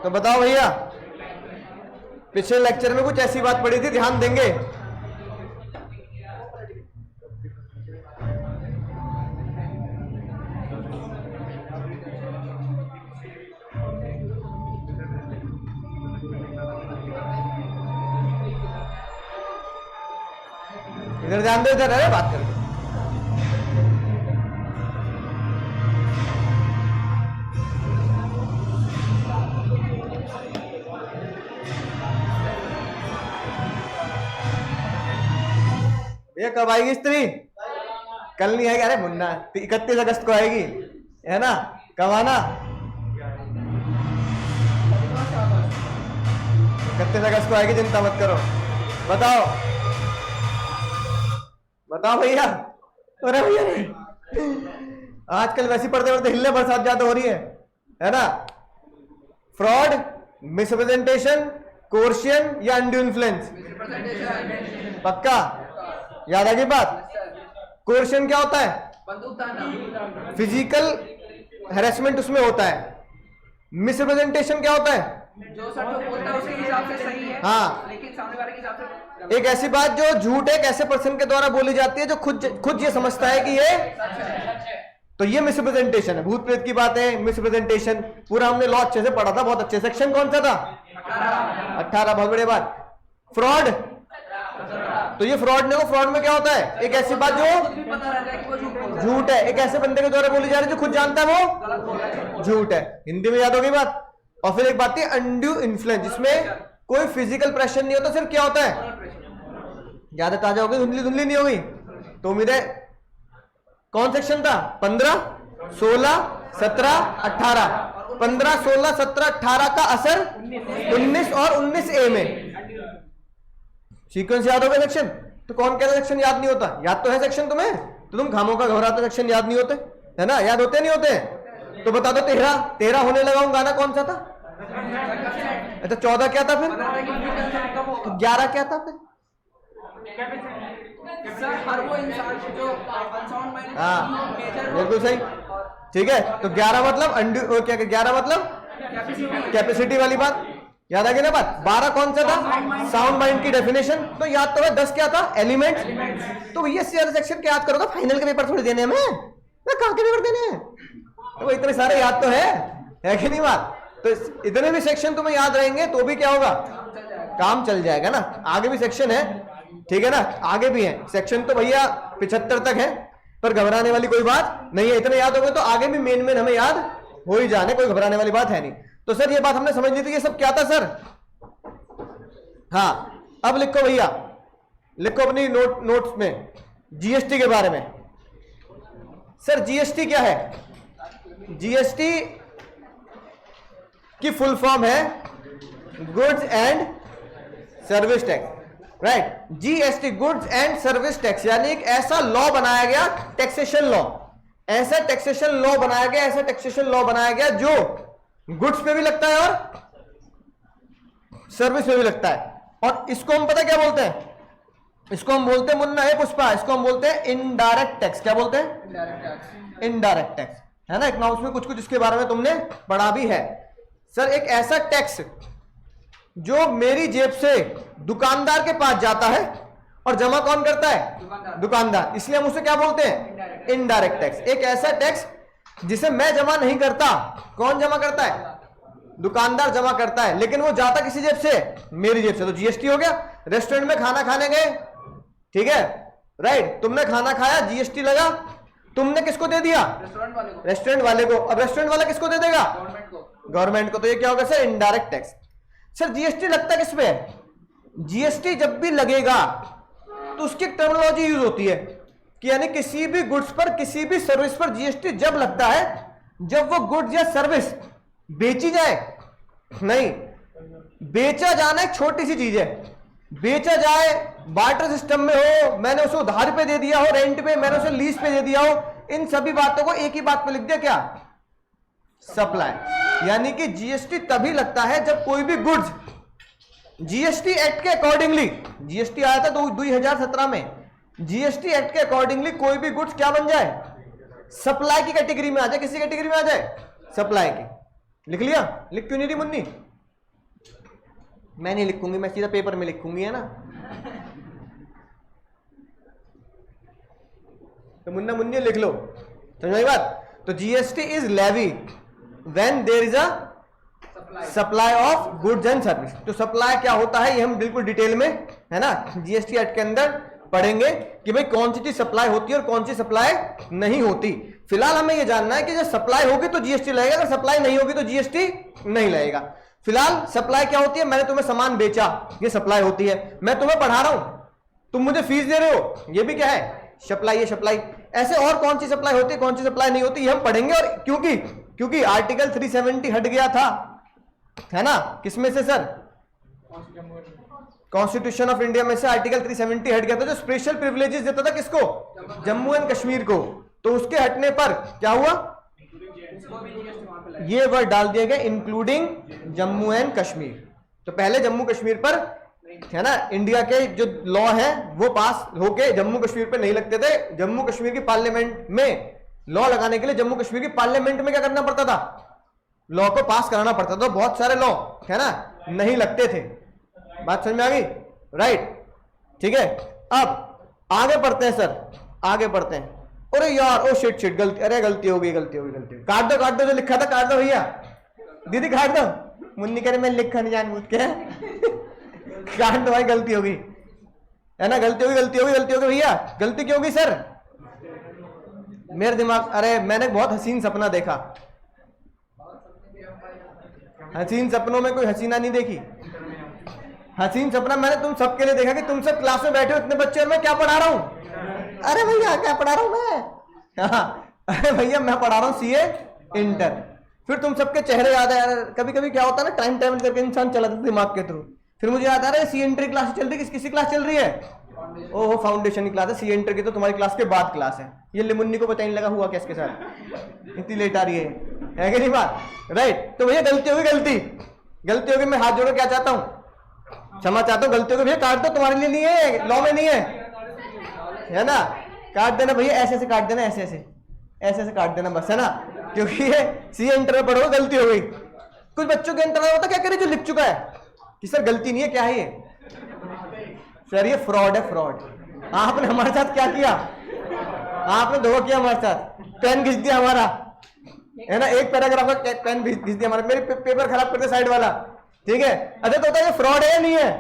तो बताओ भैया, पिछले लेक्चर में कुछ ऐसी बात पड़ी थी, ध्यान देंगे? इधर ध्यान दे, इधर अरे बात करके। ये कब आएगी स्त्री? कल नहीं आएगी? अरे मुन्ना 31 अगस्त को आएगी, है ना? कब आना? 31 अगस्त को आएगी, चिंता मत करो। बताओ बताओ भैया। अरे भैया आजकल वैसी पढ़ते पढ़ते हिलने बरसात ज्यादा हो रही है ना? फ्रॉड, मिसरिप्रेजेंटेशन, कोर्शियन या अनड्यू इन्फ्लुएंस? पक्का याद आ गई बात? कोर्शियन क्या होता है? फिजिकल हैरेसमेंट उसमें होता है। मिसरिप्रेजेंटेशन क्या होता है? जो सर जो बोलता है उसके हिसाब से सही है, हाँ, लेकिन सामने वाले के हिसाब से एक ऐसी बात जो झूठ एक ऐसे पर्सन के द्वारा बोली जाती है जो खुद ये समझता है कि ये, तो ये मिसरिप्रेजेंटेशन है। भूत प्रेत की बात है, मिसरिप्रेजेंटेशन पूरा हमने लॉ अच्छे से पढ़ा था, बहुत अच्छे। सेक्शन कौन सा था? 18। बहुत बड़ी बात। फ्रॉड, तो ये फ्रॉड ने, फ्रॉड में क्या होता है? एक ऐसी बात जो झूठ है, एक ऐसे बंदे के द्वारा बोली जा रही है जो खुद जानता है वो झूठ है। हिंदी में याद हो गई बात? और फिर एक बात थी अनड्यू इन्फ्लुएंस, जिसमें कोई फिजिकल प्रेशर नहीं होता, सिर्फ क्या होता है? ज्यादा ताजा हो गई, धुंधली धुंधली नहीं होगी। तो उम्मीद है कौन सेक्शन था? 15, 16, 17, 18। 15, 16, 17, 18 का असर 19 और 19A में। सीक्वेंस याद होगा सेक्शन? तो कौन कहता सेक्शन याद नहीं होता? याद तो है सेक्शन तुम्हें, तो तुम खामों का घबराते सेक्शन याद नहीं होते, है ना? याद होते नहीं होते? तो बता दो 13 होने लगा हूं, गाना कौन सा था? अच्छा 14 क्या था? फिर 11 क्या था? फिर हाँ बिल्कुल सही, ठीक है। तो 11 मतलब अनड्यू, क्या 11 मतलब कैपेसिटी वाली बात, याद आ गई ना बात? 12 कौन सा था? साउंड माइंड की डेफिनेशन। तो याद तो है 10 क्या था? एलिमेंट। तो ये सारे सेक्शन क्या याद करोगे? फाइनल के पेपर थोड़ी देने हमें, कहाँ के पेपर देने हैं? तो इतने सारे याद तो है कि नहीं बात? तो इतने भी सेक्शन तुम्हें याद रहेंगे तो भी क्या होगा? काम चल जाएगा ना। आगे भी सेक्शन है, ठीक है ना? आगे भी है सेक्शन, तो भैया 75 तक है, पर घबराने वाली कोई बात नहीं है। इतने याद हो गए तो आगे भी मेन हमें याद हो ही जाने, कोई घबराने वाली बात है नहीं। तो सर ये बात हमने समझ ली थी, ये सब क्या था सर? हाँ, अब लिखो भैया, लिखो अपनी नोट्स में जीएसटी के बारे में। सर जीएसटी क्या है? जीएसटी की फुल फॉर्म है goods and service tax, right? GST, goods and service tax, यानी एक ऐसा लॉ बनाया गया, टैक्सेशन लॉ, ऐसा टैक्सेशन लॉ बनाया गया, ऐसा टैक्सेशन लॉ बनाया गया जो गुड्स पे भी लगता है और सर्विस पे भी लगता है। और इसको हम पता क्या बोलते हैं? इसको हम बोलते हैं, मुन्ना है पुष्पा, इसको हम बोलते हैं इनडायरेक्ट टैक्स। क्या बोलते हैं? इनडायरेक्ट टैक्स, है ना? इकोनॉमिक्स में कुछ कुछ इसके बारे में तुमने पढ़ा भी है। सर एक ऐसा टैक्स जो मेरी जेब से दुकानदार के पास जाता है और जमा कौन करता है? दुकानदार। इसलिए हम उसे क्या बोलते हैं? Indirect tax. एक ऐसा टैक्स जिसे मैं जमा नहीं करता, कौन जमा करता है? दुकानदार जमा करता है, लेकिन वो जाता किसी जेब से? मेरी जेब से। तो जीएसटी हो गया। रेस्टोरेंट में खाना खाने गए, ठीक है, राइट? तुमने खाना खाया, जीएसटी लगा, तुमने किसको दे दिया? रेस्टोरेंट वाले को। अब रेस्टोरेंट वाला किसको दे देगा? गवर्नमेंट को। तो ये क्या होगा sir? Indirect tax. Sir GST लगता किस पे है? जीएसटी जब भी लगेगा तो उसकी टर्मिनोलॉजी यूज होती है कि यानी किसी भी गुड्स पर, किसी भी सर्विस पर जीएसटी जब लगता है जब वो गुड्स या सर्विस बेची जाए। नहीं, बेचा जाना एक छोटी सी चीज है। बेचा जाए बार्टर सिस्टम में हो, मैंने उसे उधार पे दे दिया हो, रेंट पे, मैंने उसे लीज पे दे दिया हो, इन सभी बातों को एक ही बात पे लिख दिया, क्या? सप्लाई। यानी कि जीएसटी तभी लगता है जब कोई भी गुड्स जीएसटी एक्ट के अकॉर्डिंगली, जीएसटी आया था 2017 में, जीएसटी एक्ट के अकॉर्डिंगली कोई भी गुड्स क्या बन जाए? सप्लाई की कैटेगरी में आ जाए। किसी कैटेगरी में आ जाए? सप्लाई की। लिख लिया? लिख क्यों नहीं रही मुन्नी? मैं नहीं लिखूंगी, मैं सीधा पेपर में लिखूंगी, है ना? तो मुन्ना मुन्नी लिख लो, समझ आई बात? तो GST is levy when there is a supply of goods and service. तो सप्लाई क्या होता है ये हम बिल्कुल डिटेल में, है ना, जीएसटी एक्ट के अंदर पढ़ेंगे कि भाई कौन सी चीज सप्लाई होती है और कौन सी सप्लाई नहीं होती। फिलहाल हमें ये जानना है कि जब सप्लाई होगी तो जीएसटी लगेगा, अगर सप्लाई नहीं होगी तो जीएसटी नहीं लगेगा। फिलहाल सप्लाई क्या होती है? मैंने तुम्हें सामान बेचा, ये सप्लाई होती है। मैं तुम्हें पढ़ा रहा हूं, तुम मुझे फीस दे रहे हो, ये भी क्या है? सप्लाई है, सप्लाई। ऐसे और कौन सी सप्लाई होती है, कौन सी सप्लाई नहीं होती, ये हम पढ़ेंगे। और क्योंकि आर्टिकल 370 हट गया था, है ना, किसमें से सर? कॉन्स्टिट्यूशन ऑफ इंडिया में से आर्टिकल 370 हट गया था, जो स्पेशल प्रिविलेजेस देता था किसको? जम्मू एंड कश्मीर को। तो उसके हटने पर क्या हुआ? ये वर्ड डाल दिया गया, इंक्लूडिंग जम्मू एंड कश्मीर। तो पहले जम्मू कश्मीर पर, है ना, इंडिया के जो लॉ है वो पास होके जम्मू कश्मीर पे नहीं लगते थे। जम्मू कश्मीर की पार्लियामेंट में लॉ लगाने के लिए जम्मू कश्मीर की पार्लियामेंट में क्या करना पड़ता था? लॉ को पास कराना पड़ता था। बहुत सारे लॉ, है ना, नहीं लगते थे। बात समझ में आ गई? राइट, ठीक है। अब आगे पढ़ते हैं सर, आगे पढ़ते हैं। अरे यार, ओ शिट शिट, गलती, अरे गलती हो गई, गलती हो गई, गलती। काट दो जो लिखा था, काट दो भैया, दीदी काट दो। मुन्नी करे मैं लिखा नहीं जानबूझ के, काट दो भाई, गलती हो गई, है ना, गलती हो गई, गलती हो गई, गलती हो गई भैया। गलती क्यों होगी सर? मेरे दिमाग, अरे मैंने बहुत हसीन सपना देखा। हसीन सपनों में कोई हसीना नहीं देखी। हसीन सपना मैंने तुम सबके लिए देखा कि तुम सब क्लास में बैठे हो, इतने बच्चे, और मैं क्या पढ़ा रहा हूं? अरे भैया क्या पढ़ा रहा हूं मैं? अरे भैया मैं पढ़ा रहा हूं सीए इंटर। फिर तुम सबके चेहरे याद है। कभी कभी क्या होता है ना, टाइम टाइम करके इंसान चलाता है दिमाग के थ्रू। फिर मुझे याद आ रहा है सीए इंटर क्लास चल रही है, किसी क्लास चल रही है? ओहो, फाउंडेशन की क्लास है। सीए इंटर की तो तुम्हारी क्लास के बाद क्लास है। ये लिमुन्नी को पता नहीं लगा हुआ क्या इसके साथ, इतनी लेट आ रही है कि नहीं बात? राइट। तो भैया गलती होगी, गलती होगी। मैं हाथ जोड़ क्या चाहता हूं? क्षमा चाहता हूं। गलती होगी भैया काट दो, तुम्हारे लिए नहीं है, लॉ में नहीं है ना? काट देना भैया, ऐसे ऐसे काट देना, ऐसे ऐसे काट देना बस, है ना? क्योंकि ये सीए इंटर में पढ़ो, गलती हो गई। कुछ बच्चों के अंतर होता क्या करे, जो लिख चुका है कि सर गलती नहीं है, क्या है ये? सर ये फ्रॉड है, फ्रॉड। आपने हमारे साथ क्या किया? आपने धोखा किया हमारे साथ, पेन घिस दिया हमारा, है ना, एक पैराग्राफ का पेन घिस दिया हमारा, मेरे पेपर खराब करते साइड वाला, ठीक है? अच्छा तो होता है ये फ्रॉड है या नहीं है?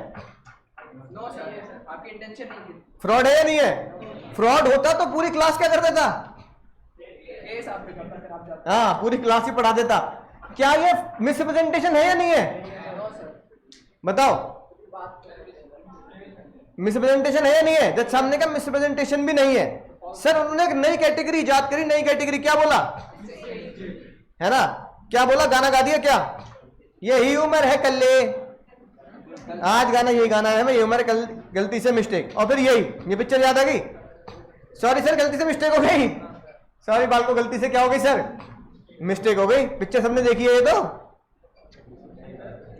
नो सर, आपकी इंटेंशन नहीं थी। फ्रॉड है या नहीं है? फ्रॉड होता तो पूरी क्लास क्या कर देता? हाँ, पूरी क्लास ही पढ़ा देता। क्या ये मिसरिप्रेजेंटेशन है या नहीं है? बताओ, मिसरिप्रेजेंटेशन है या नहीं है? जज साहब ने कहा मिसरिप्रेजेंटेशन भी नहीं है। सर उन्होंने एक नई कैटेगरी इजाद करी, नई कैटेगरी क्या बोला, है ना? क्या बोला? गाना गा दिया क्या? यही उम्र है कल्ले, आज गाना यही गाना है, मैं ये उम्र कल गलती से मिस्टेक, और फिर यही, ये पिक्चर याद आ गई। सॉरी सर, गलती से मिस्टेक हो गई। सॉरी बाल को, गलती से क्या हो गई सर? मिस्टेक हो गई। पिक्चर सबने देखी है ये तो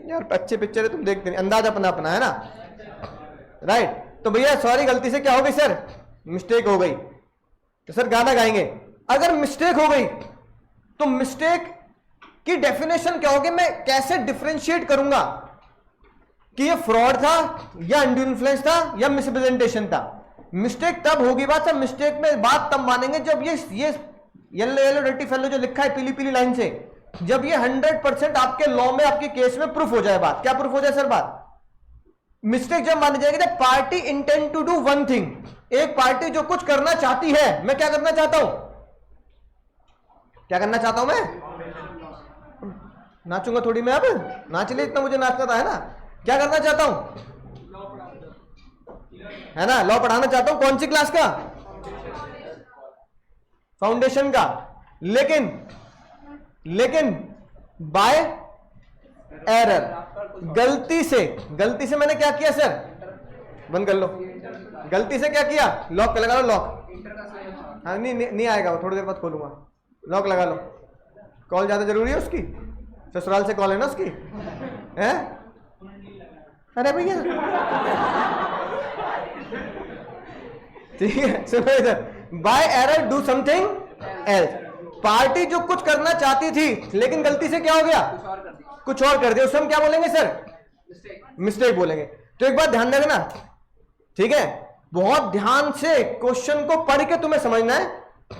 यार, अच्छी पिक्चर है, तुम देखते नहीं, अंदाज अपना अपना, है ना? राइट। तो भैया सॉरी, गलती से क्या हो गई सर? मिस्टेक हो गई। तो सर गाना गाएंगे। अगर मिस्टेक हो गई तो मिस्टेक की डेफिनेशन क्या होगी? मैं कैसे डिफरेंशिएट करूंगा कि ये फ्रॉड था या अंडू इन्फ्लुएंस था या मिसप्रेजेंटेशन था? मिस्टेक तब होगी बात, सब मिस्टेक में बात तब मानेंगे जब ये येलो येलो डर्टी फेलो जो लिखा है पीली पीली लाइन से, जब ये 100% आपके लॉ में, आपके केस में प्रूफ हो जाए। बात क्या प्रूफ हो जाए सर? बात मिस्टेक जब मानी जाएगी जब party intend to do one thing, एक पार्टी जो कुछ करना चाहती है। मैं क्या करना चाहता हूं? क्या करना चाहता हूं मैं? नाचूंगा थोड़ी मैं, अब नाच ले, इतना मुझे नाचना था, है ना? क्या करना चाहता हूं, है ना? लॉ पढ़ाना चाहता हूं। कौन सी क्लास का? फाउंडेशन का। लेकिन बाय एरर, गलती से मैंने क्या किया सर? बंद कर लो। गलती से क्या किया? लॉक लगा लो, लॉक। हाँ, नहीं आएगा वो, थोड़ी देर बाद खोलूंगा। लॉक लगा लो। कॉल ज्यादा जरूरी है उसकी, ससुराल से कॉल है ना उसकी, है? अरे भैया ठीक है, सुनो इधर। By error do something else. Party जो कुछ करना चाहती थी लेकिन गलती से क्या हो गया, कुछ और कर दिया, कुछ और कर दिया, उससे हम क्या बोलेंगे सर, मिस्टेक। मिस्टेक बोलेंगे। तो एक बात ध्यान रखना, ठीक है, बहुत ध्यान से क्वेश्चन को पढ़ के तुम्हें समझना है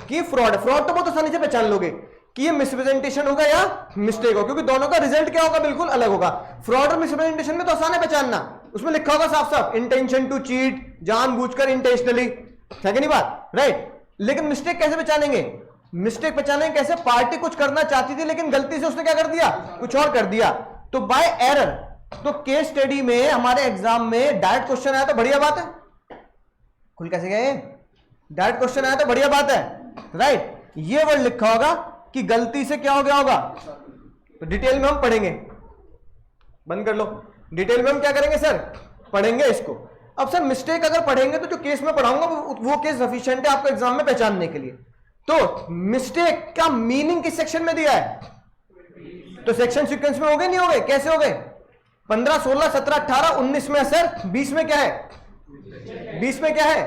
कि फ्रॉड तो बहुत आसानी से पहचान लोगे कि ये मिसप्रेजेंटेशन होगा या मिस्टेक होगा, क्योंकि दोनों का रिजल्ट क्या होगा, बिल्कुल अलग होगा। फ्रॉड और मिसप्रेजेंटेशन में तो आसान है पहचानना, उसमें लिखा होगा साफ साफ इंटेंशन टू चीट, जानबूझकर, इंटेंशनली, है कि नहीं बात, राइट। लेकिन मिस्टेक कैसे पहचानेंगे, मिस्टेक पहचानेंगे कैसे, पार्टी कुछ करना चाहती थी लेकिन गलती से उसने क्या कर दिया, कुछ और कर दिया, तो बाय एरर। तो केस स्टडी में हमारे एग्जाम में डायरेक्ट क्वेश्चन आया तो बढ़िया बात है, खुल कैसे गए, डायरेक्ट क्वेश्चन आया तो बढ़िया बात है, राइट। ये वर्ड लिखा होगा कि गलती से क्या हो गया होगा, तो डिटेल में हम पढ़ेंगे, बंद कर लो, डिटेल में हम क्या करेंगे सर, पढ़ेंगे इसको। अब सर मिस्टेक अगर पढ़ेंगे तो जो केस में पढ़ाऊंगा वो केस सफिशिएंट है आपको एग्जाम में पहचानने के लिए। तो मिस्टेक का मीनिंग किस सेक्शन में दिया है, तो सेक्शन सीक्वेंस में हो गए, नहीं हो गए, कैसे हो गए, 15, 16, 17, 18, 19 में सर, 20 में क्या है, 20 में क्या है,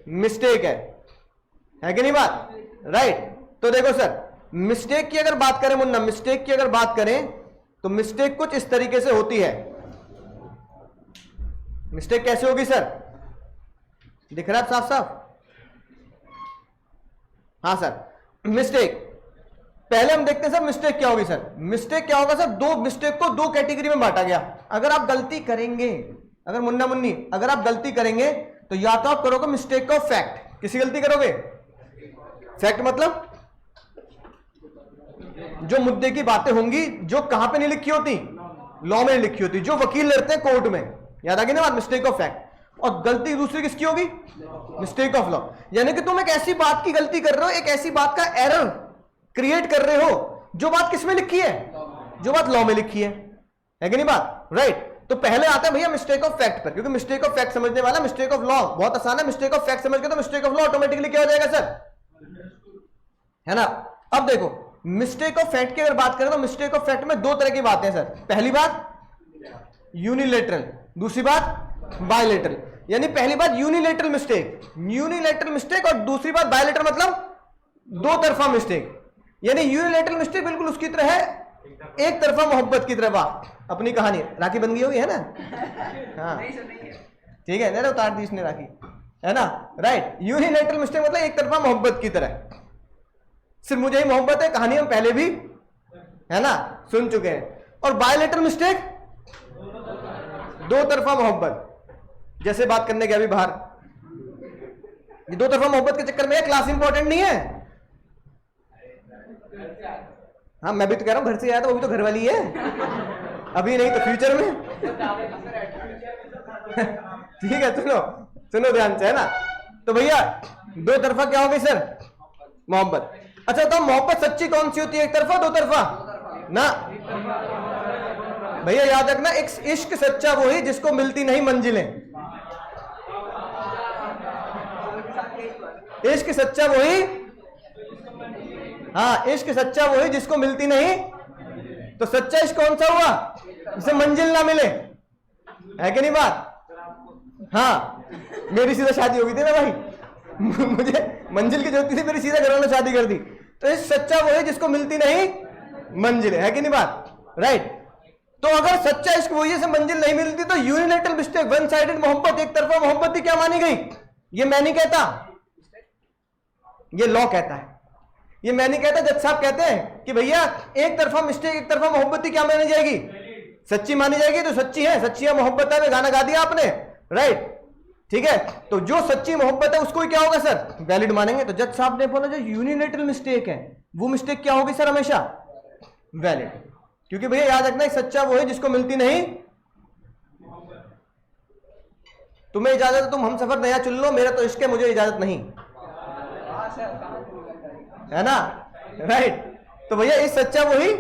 मिस्टेक है कि नहीं बात, राइट। तो देखो सर, मिस्टेक की अगर बात करें मुन्ना, मिस्टेक की अगर बात करें तो मिस्टेक कुछ इस तरीके से होती है। मिस्टेक कैसे होगी सर, दिख रहा है साफ साफ, हाँ सर। मिस्टेक पहले हम देखते हैं सर, मिस्टेक क्या होगी सर, मिस्टेक क्या होगा सर, दो मिस्टेक को दो कैटेगरी में बांटा गया। अगर आप गलती करेंगे, अगर मुन्ना मुन्नी अगर आप गलती करेंगे तो या तो आप करोगे मिस्टेक ऑफ फैक्ट, किसी गलती करोगे, फैक्ट मतलब जो मुद्दे की बातें होंगी जो कहां पे नहीं लिखी होती, लॉ में लिखी होती, जो वकील लेते हैं कोर्ट में, याद आ गई ना बात, मिस्टेक ऑफ फैक्ट। और गलती दूसरी किसकी होगी, मिस्टेक ऑफ लॉ, यानी कि तुम एक ऐसी बात की गलती कर रहे हो, एक ऐसी बात का एरर क्रिएट कर रहे हो जो बात किसमें लिखी है, जो बात लॉ में लिखी है कि नहीं बात, राइट। तो पहले आता है भैया मिस्टेक ऑफ फैक्ट पर, क्योंकि मिस्टेक ऑफ फैक्ट समझने वाला, मिस्टेक ऑफ लॉ बहुत आसान है, मिस्टेक ऑफ फैक्ट समझ के तो मिस्टेक ऑफ लॉ ऑटोमेटिकली क्या हो जाएगा सर, है ना। अब देखो मिस्टेक ऑफ फैक्ट की अगर बात करें तो मिस्टेक ऑफ फैक्ट में दो तरह की बातें हैं सर, पहली बात यूनिलेटरल, दूसरी बात बायलेटरल। यानी पहली बात यूनिलेटरल मिस्टेक, यूनिलेटरल मिस्टेक, और दूसरी बात बायलेटरल मतलब दो तरफा मिस्टेक। यानी यूनिलेटरल मिस्टेक बिल्कुल उसकी तरह है, एक तरफा मोहब्बत की तरह। वाह, अपनी कहानी राखी बन गई होगी, है ना, हाँ ठीक है ना, उतार दी इसने राखी, है ना, राइट। यूनिलेटरल मिस्टेक मतलब एक तरफा मोहब्बत की तरह, सिर्फ मुझे ही मोहब्बत है, कहानी हम पहले भी, है ना, सुन चुके हैं। और बायलेटरल मिस्टेक दो तरफा मोहब्बत, जैसे बात करने गया अभी बाहर, ये दो तरफा मोहब्बत के चक्कर में क्लास इंपॉर्टेंट नहीं है, हाँ मैं भी तो कह रहा हूं, घर से आया था वो भी तो घर वाली है, अभी नहीं तो फ्यूचर में ठीक है, सुनो सुनो ध्यान से, है ना। तो भैया दो तरफा क्या हो गई सर, मोहब्बत। अच्छा तो मोहब्बत सच्ची कौन सी होती है, एक तरफा दो तरफा ना, भैया याद रखना, एक इश्क सच्चा वो ही जिसको मिलती नहीं मंजिलें, इश्क सच्चा वही, हाँ इश्क सच्चा वही जिसको मिलती नहीं, तो सच्चा इश्क कौन सा हुआ, जिसे मंजिल ना मिले, है कि नहीं बात, हाँ मेरी सीधा शादी हो गई थी ना भाई, मुझे मंजिल की जरूरत थी, मेरी सीधा घर वालों ने शादी कर दी। तो इस सच्चा वो है जिसको मिलती नहीं मंजिल, है कि नहीं बात, राइट। तो अगर सच्चा इश्क वही है, मंजिल नहीं मिलती, तो यूनिलेटरल मिस्टेक, वन साइडेड मोहब्बत, एक तरफा मोहब्बत ही क्या मानी गई, ये मैं नहीं कहता, ये लॉ कहता है, ये मैं नहीं कहता, जज साहब कहते हैं कि भैया एक तरफा मिस्टेक, एक तरफा मोहब्बत ही क्या मानी जाएगी, सच्ची मानी जाएगी। तो सच्ची है, सच्ची है मोहब्बत है, गाना गा दिया आपने, राइट, ठीक है। तो जो सच्ची मोहब्बत है उसको ही क्या होगा सर, वैलिड मानेंगे। तो जज साहब ने बोला जो यूनिलेटरल मिस्टेक है वो मिस्टेक क्या होगी सर, हमेशा वैलिड, क्योंकि भैया याद रखना सच्चा वो है जिसको मिलती नहीं, तुम्हें इजाजत है तुम हम सफर नया चुन लो, मेरा तो इश्क है मुझे इजाजत नहीं, है ना, राइट। तो भैया इस सच्चा वही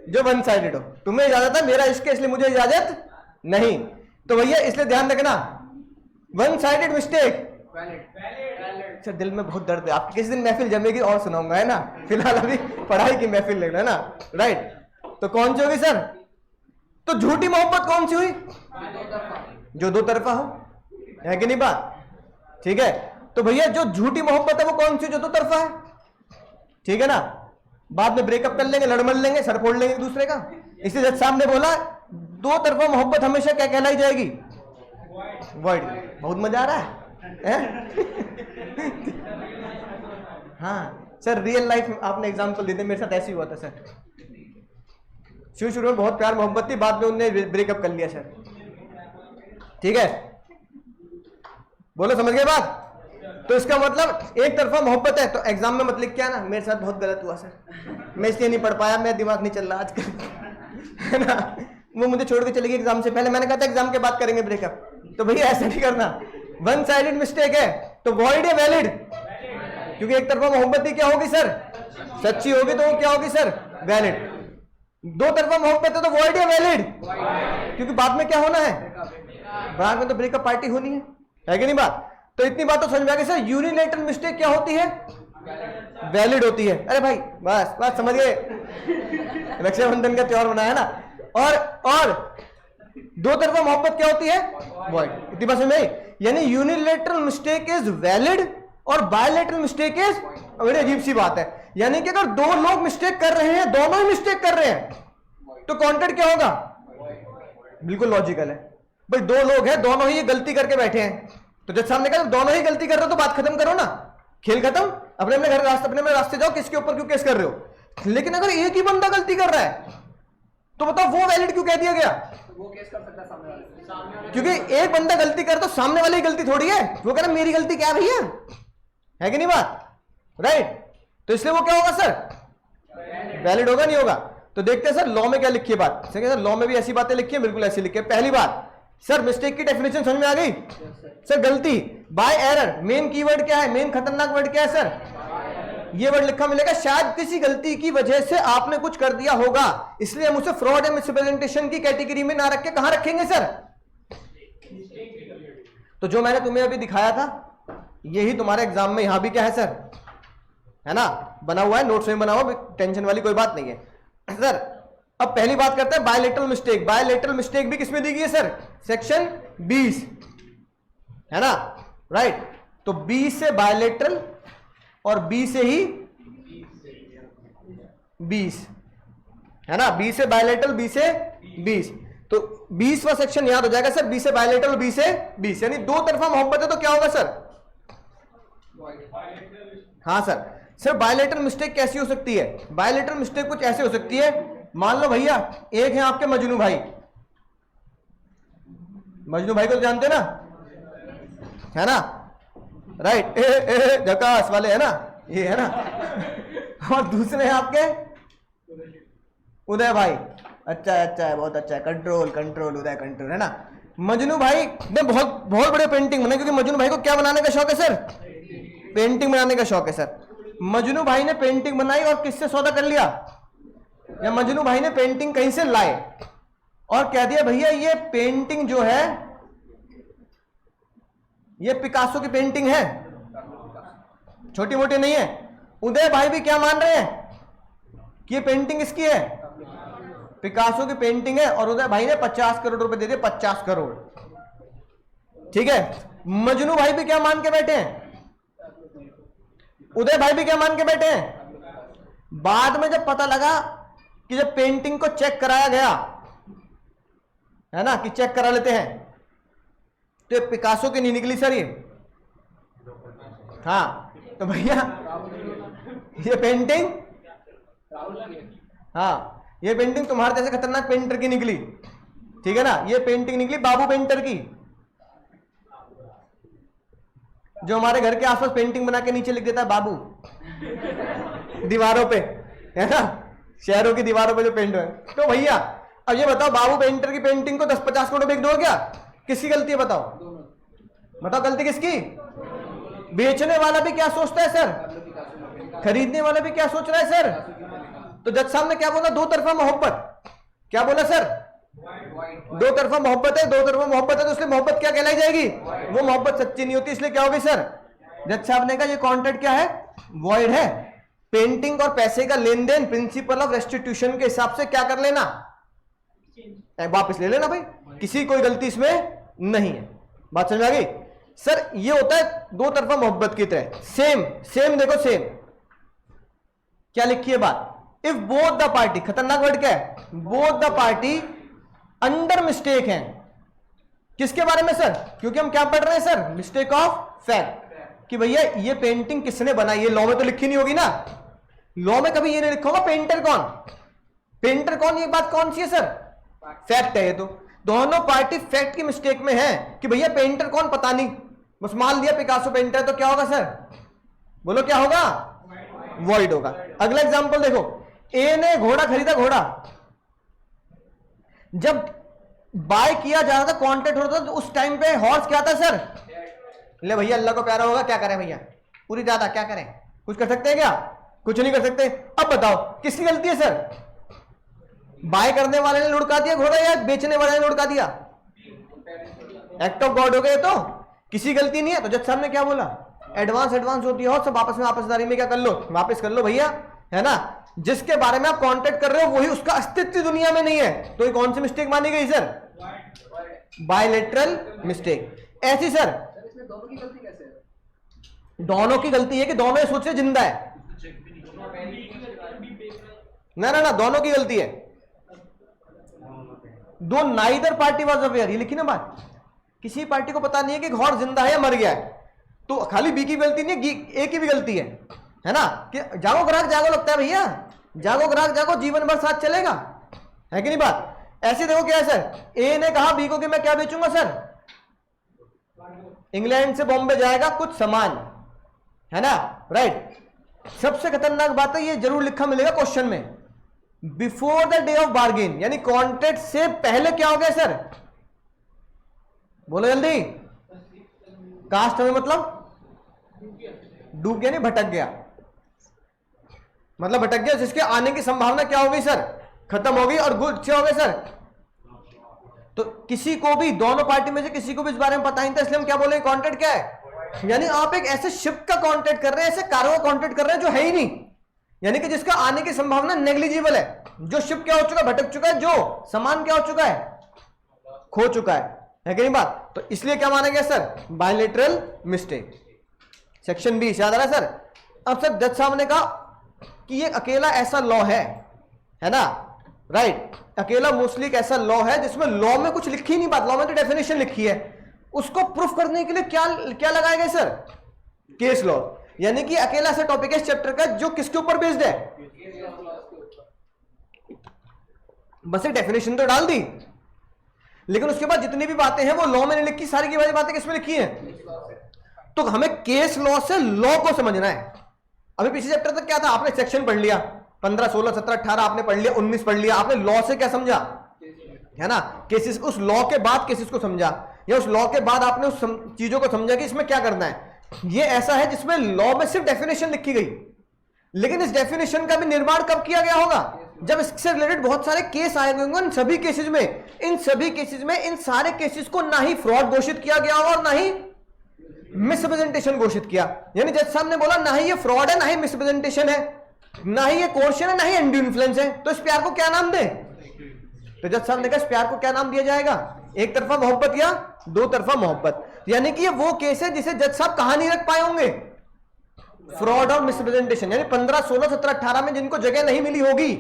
जो वन साइडेड हो, तुम्हें इजाजत है मेरा इश्क है इसलिए मुझे इजाजत नहीं। तो भैया इसलिए ध्यान रखना, वन साइडेड मिस्टेक, सर दिल में बहुत दर्द है, आपकी किसी दिन महफिल जमेगी और सुनाऊंगा, है ना, फिलहाल अभी पढ़ाई की महफिल लेना, है ना, राइट। तो कौन सी होगी सर, तो झूठी मोहब्बत कौन सी हुई, जो दो तरफा हो, है कि नहीं बात, ठीक है। तो भैया जो झूठी मोहब्बत है वो कौन सी, जो दो तरफा है, ठीक है ना, बाद में ब्रेकअप कर लेंगे, लड़ मर लेंगे, सर फोड़ लेंगे एक दूसरे का। इसलिए जज साहब ने बोला दो तरफा मोहब्बत हमेशा क्या कहलाई जाएगी? वर्ड। बहुत मजा आ रहा है? हाँ सर, रियल लाइफ आपने एग्जाम्पल दे दिया, मेरे साथ ऐसे ही हुआ था सर। शुरू में बहुत प्यार मोहब्बत थी, बाद में उन्होंने ब्रेकअप कर लिया सर। ठीक है, बोलो समझ गए बात? तो इसका मतलब एक तरफा मोहब्बत है, तो एग्जाम में मत लिख के आना मेरे साथ बहुत गलत हुआ सर, मैं इसलिए नहीं पढ़ पाया, मेरा दिमाग नहीं चल रहा आजकल, है ना। वो मुझे छोड़ के चली गई एग्जाम से पहले, मैंने कहा था एग्जाम के बाद करेंगे ब्रेकअप। तो भैया ऐसा नहीं करना, वन साइडेड मिस्टेक है तो वॉइड या वैलिड? क्योंकि एक तरफा मोहब्बत ही क्या होगी सर? सच्ची होगी, तो वो क्या होगी सर? वैलिड। दो तरफा मोहब्बत है तो वॉइड या वैलिड? क्योंकि बाद में क्या होना है? बाद में तो ब्रेकअप पार्टी होनी है कि नहीं बात? तो इतनी बात तो समझ में आ गई सर। यूनिलेटरल मिस्टेक क्या होती है? वैलिड होती है। अरे भाई बस बात समझ गए, रक्षाबंधन का त्योहार बनाया ना। और दो तरफा मोहब्बत क्या होती है? वॉइड। इतनी बात समझ में? यानी यूनिलेटरल मिस्टेक इज वैलिड और बायलेटरल मिस्टेक इज, बड़ी अजीब सी बात है, यानी कि अगर दो लोग मिस्टेक कर रहे हैं, दोनों ही मिस्टेक कर रहे हैं, तो कॉन्टेंट क्या होगा? बिल्कुल लॉजिकल है भाई, दो लोग हैं, दोनों ही गलती करके बैठे हैं, तो जज साहब ने कहा दोनों ही गलती कर रहे हो तो बात खत्म करो ना, खेल खत्म, अपने अपने घर रास्ते, अपने अपने रास्ते जाओ, किसके ऊपर क्यों केस कर रहे हो? लेकिन अगर एक ही बंदा गलती कर रहा है तो बताओ वो वैलिड क्यों कह दिया गया? वो केस कर सकता है सामने वाले, क्योंकि एक बंदा गलती कर तो सामने वाले की गलती थोड़ी है, वो कह रहा मेरी गलती क्या भैया, है कि नहीं बात? राइट। तो इसलिए वो क्या होगा सर? वैलिड होगा, नहीं होगा? तो देखते हैं सर लॉ में क्या लिखी है बात। सर लॉ में भी ऐसी बातें लिखी है, बिल्कुल ऐसी लिखी है। पहली बात सर, मिस्टेक की डेफिनेशन समझ में आ गई सर? गलती बाय एरर, मेन कीवर्ड क्या है? मेन खतरनाक वर्ड क्या है सर? ये वर्ड लिखा मिलेगा, शायद किसी गलती की वजह से आपने कुछ कर दिया होगा, इसलिए हम उसे फ्रॉड एंड मिसरिप्रेजेंटेशन की कैटेगरी में ना रख के कहां रखेंगे सर? तो जो मैंने तुम्हें अभी दिखाया था यही तुम्हारे एग्जाम में यहां भी क्या है सर? है ना, बना हुआ है, नोट्स में बना हुआ, टेंशन वाली कोई बात नहीं है सर। अब पहली बात करते हैं बायलेटरल मिस्टेक। बायलेटरल मिस्टेक भी किसमें दी गई है सर? सेक्शन 20, है ना, राइट। तो 20 से बायलेटरल और 20 से ही 20, है ना, 20 से बायलेटरल, 20 से 20, तो 20वां सेक्शन याद हो जाएगा सर, 20 से बायलेटरल, 20 से 20, यानी दो तरफा मोहब्बत है तो क्या होगा सर? हाँ सर। सिर्फ बायलेटरल मिस्टेक कैसी हो सकती है? बायलेटरल मिस्टेक कुछ ऐसे हो सकती है, मान लो भैया एक है आपके मजनू भाई, मजनू भाई को तो जानते ना, है ना, राइट, झकास वाले है ना, ये है ना, और दूसरे हैं आपके उदय भाई, अच्छा है, बहुत अच्छा है, कंट्रोल कंट्रोल उदय कंट्रोल, है ना। मजनू भाई ने बहुत बहुत बड़े पेंटिंग बनाई, क्योंकि मजनू भाई को क्या बनाने का शौक है सर? पेंटिंग बनाने का शौक है सर। मजनू भाई ने पेंटिंग बनाई और किससे सौदा कर लिया? या मजनू भाई ने पेंटिंग कहीं से लाए और कह दिया भैया ये पेंटिंग जो है ये पिकासो की पेंटिंग है, छोटी मोटी नहीं है। उदय भाई भी क्या मान रहे हैं कि ये पेंटिंग इसकी है, पिकासो की पेंटिंग है, और उदय भाई ने 50 करोड़ रुपए दे दिए, 50 करोड़, ठीक है। मजनू भाई भी क्या मान के बैठे हैं? उदय भाई भी क्या मान के बैठे हैं? बाद में जब पता लगा कि जब पेंटिंग को चेक कराया गया, है ना, कि चेक करा लेते हैं, तो ये पिकासो की नहीं निकली सर ये, हाँ, तो भैया ये पेंटिंग, हाँ, ये पेंटिंग तुम्हारे जैसे खतरनाक पेंटर की निकली, ठीक है ना। ये पेंटिंग निकली बाबू पेंटर की, जो हमारे घर के आसपास पेंटिंग बना के नीचे लिख देता है बाबू दीवारों पे, है ना, शहरों की दीवारों पे जो पेंट है। तो भैया अब ये बताओ, बाबू पेंटर की पेंटिंग को 10-50 करोड़ बेच दो क्या? किसकी गलती है बताओ? बताओ गलती किसकी? बेचने वाला भी क्या सोचता है सर? खरीदने वाला भी क्या सोच रहा है सर? तो जज साहब ने क्या बोला? दो तरफा मोहब्बत। क्या बोला सर? दो तरफा मोहब्बत है, दो तरफा मोहब्बत है, तो इसलिए मोहब्बत क्या कहलाई जाएगी? वो मोहब्बत सच्ची नहीं होती, इसलिए क्या होगी सर? जज साहब ने कहा ये कॉन्ट्रैक्ट क्या है? वॉइड है। पेंटिंग और पैसे का लेन देन प्रिंसिपल ऑफ रेस्टिट्यूशन के हिसाब से क्या कर लेना? वापस ले लेना भाई, किसी कोई गलती इसमें नहीं है। बात समझ आ गई सर? ये होता है दो तरफा मोहब्बत की तरह। सेम देखो, सेम क्या लिखी है बात, इफ बोथ द पार्टी, खतरनाक वर्ड क्या है, both the party under mistake है, किसके बारे में सर, क्योंकि हम क्या पढ़ रहे हैं सर, मिस्टेक ऑफ फैक्ट, कि भैया ये पेंटिंग किसने बनाई, ये लॉ में तो लिखी नहीं होगी ना, लॉ में कभी ये नहीं लिखा होगा पेंटर कौन, पेंटर कौन, ये बात कौन सी है सर, फैक्ट है ये तो, दोनों पार्टी फैक्ट की मिस्टेक में है कि भैया पेंटर कौन पता नहीं, बस मान लिया पिकासो पेंटर, तो क्या होगा सर, बोलो क्या होगा, वॉइड होगा। अगला एग्जांपल देखो, ए ने घोड़ा खरीदा, घोड़ा जब बाय किया जा रहा था, कॉन्ट्रैक्ट हो रहा था, तो उस टाइम पे हॉर्स क्या था सर, ले भैया अल्लाह को प्यारा होगा, क्या करें भैया, पूरी ज्यादा क्या करें, कुछ कर सकते हैं क्या, कुछ नहीं कर सकते। अब बताओ किसकी गलती है सर, बाय करने वाले ने लुढ़का दिया घोड़ा या बेचने वाले ने लुढ़का दिया, एक्ट ऑफ गॉड हो गए, तो किसी गलती नहीं है। तो जज साहब ने क्या बोला, एडवांस होती है और सब आपस में आपसदारी में क्या कर लो, वापस कर लो भैया, है ना, जिसके बारे में आप कॉन्टेक्ट कर रहे हो वही उसका अस्तित्व दुनिया में नहीं है, तो ये कौन सी मिस्टेक मानी गई सर, बायलेटरल मिस्टेक। ऐसी सर इसमें दोनों की गलती कैसे है, दोनों की गलती है कि दोनों ये सोच रहे जिंदा है, ना दोनों की गलती है, दो नाइदर पार्टी वाज अवेयर, ये लिखी ना बात, किसी पार्टी को पता नहीं है कि घोड़ जिंदा है या मर गया है, तो खाली बी की गलती नहीं है, ए की भी गलती है ना, कि जागो ग्राहक जागो, लगता है भैया जागो ग्राहक जागो, जीवन भर साथ चलेगा, है कि नहीं बात। ऐसे देखो क्या है सर, ए ने कहा बी को कि मैं क्या बेचूंगा सर, इंग्लैंड से बॉम्बे जाएगा कुछ सामान, है ना, राइट। सबसे खतरनाक बात है, ये जरूर लिखा मिलेगा क्वेश्चन में, before the day of bargain, यानी कॉन्ट्रैक्ट से पहले क्या हो गया सर, बोलो जल्दी, कास्ट में मतलब डूब गया, नहीं भटक गया, मतलब भटक गया, जिसके आने की संभावना क्या हो गई सर, खत्म हो गई, और गुड क्या हो गया सर। तो किसी को भी, दोनों पार्टी में से किसी को भी इस बारे में पता नहीं था, इसलिए हम क्या बोले, कॉन्ट्रैक्ट क्या है, यानी आप एक ऐसे शिप का कॉन्ट्रैक्ट कर रहे हैं, ऐसे कारों का कॉन्ट्रैक्ट कर रहे हैं जो है ही नहीं, यानी कि जिसका आने की संभावना नेग्लिजिबल है, जो शिप क्या हो चुका है, भटक चुका है, जो सामान क्या हो चुका है, खो चुका है कि नहीं बात। तो इसलिए क्या माना गया सर, बायलेटरल मिस्टेक। सेक्शन 20 याद आ रहा है सर। अब सर जज साहब ने कहा कि ये अकेला ऐसा लॉ है ना, राइट, अकेला मोस्टली एक ऐसा लॉ है जिसमें लॉ में कुछ लिखी नहीं बात, लॉ में तो डेफिनेशन लिखी है, उसको प्रूफ करने के लिए क्या लगाया गया सर, केस लॉ, यानी कि अकेला ऐसा टॉपिक है इस चैप्टर का जो किसके ऊपर बेस्ड है, बस एक डेफिनेशन तो डाल दी, लेकिन उसके बाद जितनी भी बातें हैं वो लॉ में नहीं लिखी, सारी की सारी बातें किसमें लिखी हैं, तो हमें केस लॉ से लॉ को समझना है। अभी पिछले चैप्टर तक क्या था, आपने सेक्शन पढ़ लिया, 15, 16, 17, 18 आपने पढ़ लिया, 19 पढ़ लिया, आपने लॉ से क्या समझा, है ना, केसेस, उस लॉ के बाद केसेस को समझा, या उस लॉ के बाद आपने उस चीजों को समझा कि इसमें क्या करना है। ये ऐसा है जिसमें लॉ में सिर्फ डेफिनेशन लिखी गई, लेकिन इस डेफिनेशन का भी निर्माण कब किया गया होगा, जब इससे रिलेटेड बहुत सारे केस आए होंगे, इन सभी केसेस में इन सारे केसेस को ना ही फ्रॉड घोषित किया गया होगा और ना ही मिसप्रेजेंटेशन घोषित किया, यानी जज साहब ने बोला ना ही ये फ्रॉड है, ना ही मिसप्रेजेंटेशन है, ना ही ये कोर्शन है, ना ही अनड्यू इन्फ्लुएंस है, तो इस प्यार को क्या नाम दे, तो जज साहब ने कहा इस प्यार को क्या नाम दिया जाएगा, एक तरफा मोहब्बत या दो तरफा मोहब्बत, यानी कि ये वो केस है जिसे जज साहब कहां नहीं रख पाए होंगे, फ्रॉड और मिसप्रेजेंटेशन, यानी 15, 16, 17, 18 में जिनको जगह नहीं मिली होगी,